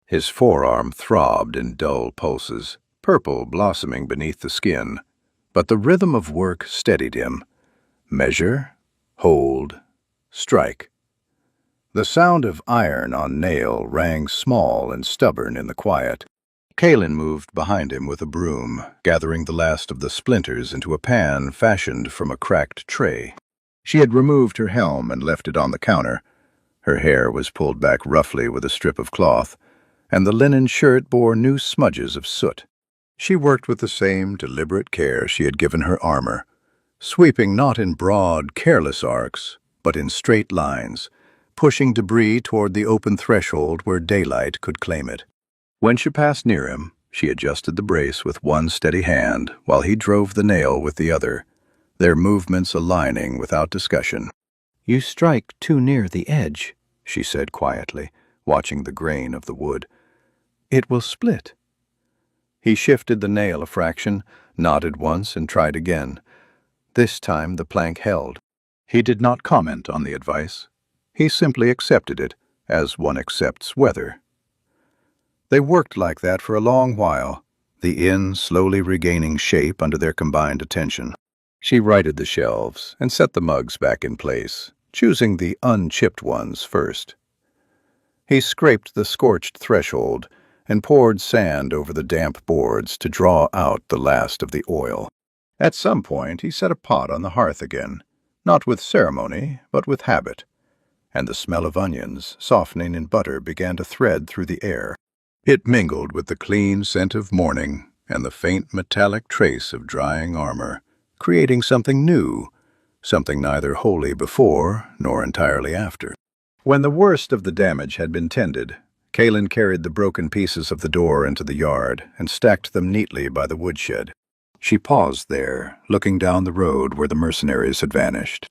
His forearm throbbed in dull pulses, purple blossoming beneath the skin, but the rhythm of work steadied him. Measure, hold, strike. The sound of iron on nail rang small and stubborn in the quiet. Kaelin moved behind him with a broom, gathering the last of the splinters into a pan fashioned from a cracked tray. She had removed her helm and left it on the counter. Her hair was pulled back roughly with a strip of cloth, and the linen shirt bore new smudges of soot. She worked with the same deliberate care she had given her armor, sweeping not in broad, careless arcs, but in straight lines, pushing debris toward the open threshold where daylight could claim it. When she passed near him, she adjusted the brace with one steady hand while he drove the nail with the other, their movements aligning without discussion. "You strike too near the edge," she said quietly, watching the grain of the wood. "It will split." He shifted the nail a fraction, nodded once, and tried again. This time the plank held. He did not comment on the advice. He simply accepted it, as one accepts weather. They worked like that for a long while, the inn slowly regaining shape under their combined attention. She righted the shelves and set the mugs back in place, choosing the unchipped ones first. He scraped the scorched threshold and poured sand over the damp boards to draw out the last of the oil. At some point he set a pot on the hearth again, not with ceremony, but with habit, and the smell of onions, softening in butter, began to thread through the air. It mingled with the clean scent of morning and the faint metallic trace of drying armor, creating something new, something neither wholly before nor entirely after. When the worst of the damage had been tended, Kaelin carried the broken pieces of the door into the yard and stacked them neatly by the woodshed. She paused there, looking down the road where the mercenaries had vanished.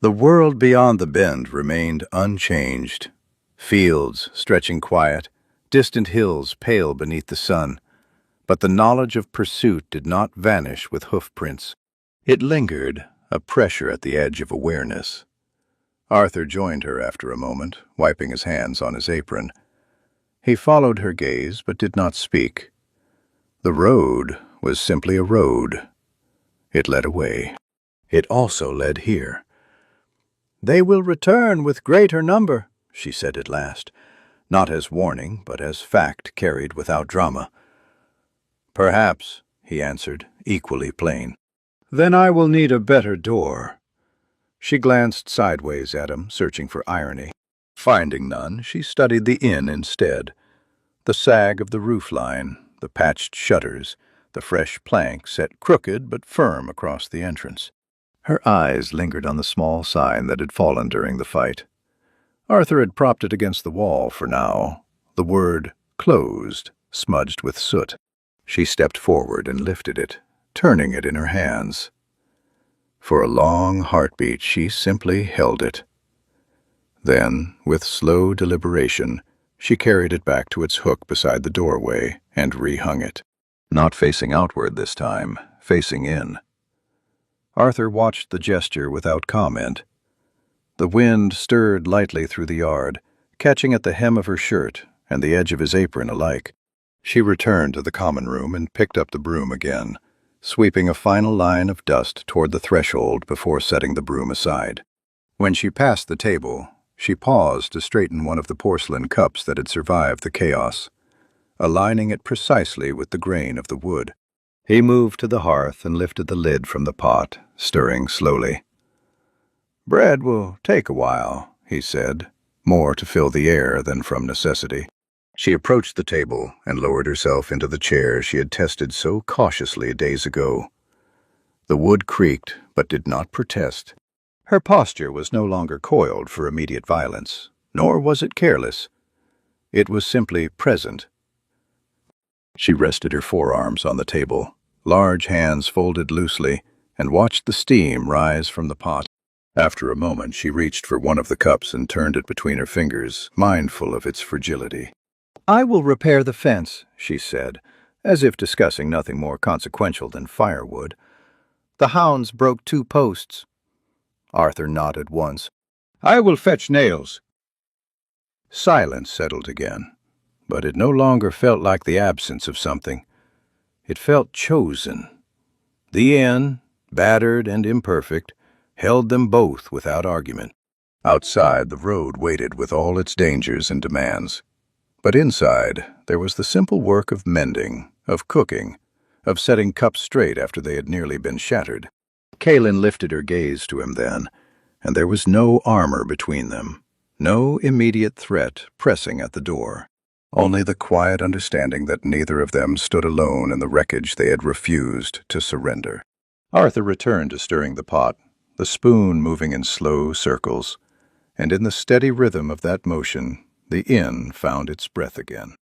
The world beyond the bend remained unchanged. Fields stretching quiet, distant hills pale beneath the sun, but the knowledge of pursuit did not vanish with hoofprints. It lingered, a pressure at the edge of awareness. Arthur joined her after a moment, wiping his hands on his apron. He followed her gaze but did not speak. The road was simply a road. It led away. It also led here. "They will return with greater number," she said at last, not as warning, but as fact carried without drama. "Perhaps," he answered, equally plain. "Then I will need a better door." She glanced sideways at him, searching for irony. Finding none, she studied the inn instead. The sag of the roofline, the patched shutters, the fresh plank set crooked but firm across the entrance. Her eyes lingered on the small sign that had fallen during the fight. Arthur had propped it against the wall for now, the word "closed" smudged with soot. She stepped forward and lifted it, turning it in her hands. For a long heartbeat she simply held it. Then, with slow deliberation, she carried it back to its hook beside the doorway and rehung it. Not facing outward this time, facing in. Arthur watched the gesture without comment. The wind stirred lightly through the yard, catching at the hem of her shirt and the edge of his apron alike. She returned to the common room and picked up the broom again, sweeping a final line of dust toward the threshold before setting the broom aside. When she passed the table, she paused to straighten one of the porcelain cups that had survived the chaos, aligning it precisely with the grain of the wood. He moved to the hearth and lifted the lid from the pot, stirring slowly. "Bread will take a while," he said, more to fill the air than from necessity. She approached the table and lowered herself into the chair she had tested so cautiously days ago. The wood creaked, but did not protest. Her posture was no longer coiled for immediate violence, nor was it careless. It was simply present. She rested her forearms on the table, large hands folded loosely, and watched the steam rise from the pot. After a moment, she reached for one of the cups and turned it between her fingers, mindful of its fragility. "I will repair the fence," she said, as if discussing nothing more consequential than firewood. "The hounds broke 2 posts." Arthur nodded once. "I will fetch nails." Silence settled again, but it no longer felt like the absence of something. It felt chosen. The inn, battered and imperfect, held them both without argument. Outside, the road waited with all its dangers and demands. But inside, there was the simple work of mending, of cooking, of setting cups straight after they had nearly been shattered. Kaylin lifted her gaze to him then, and there was no armor between them, no immediate threat pressing at the door. Only the quiet understanding that neither of them stood alone in the wreckage they had refused to surrender. Arthur returned to stirring the pot, the spoon moving in slow circles, and in the steady rhythm of that motion, the inn found its breath again.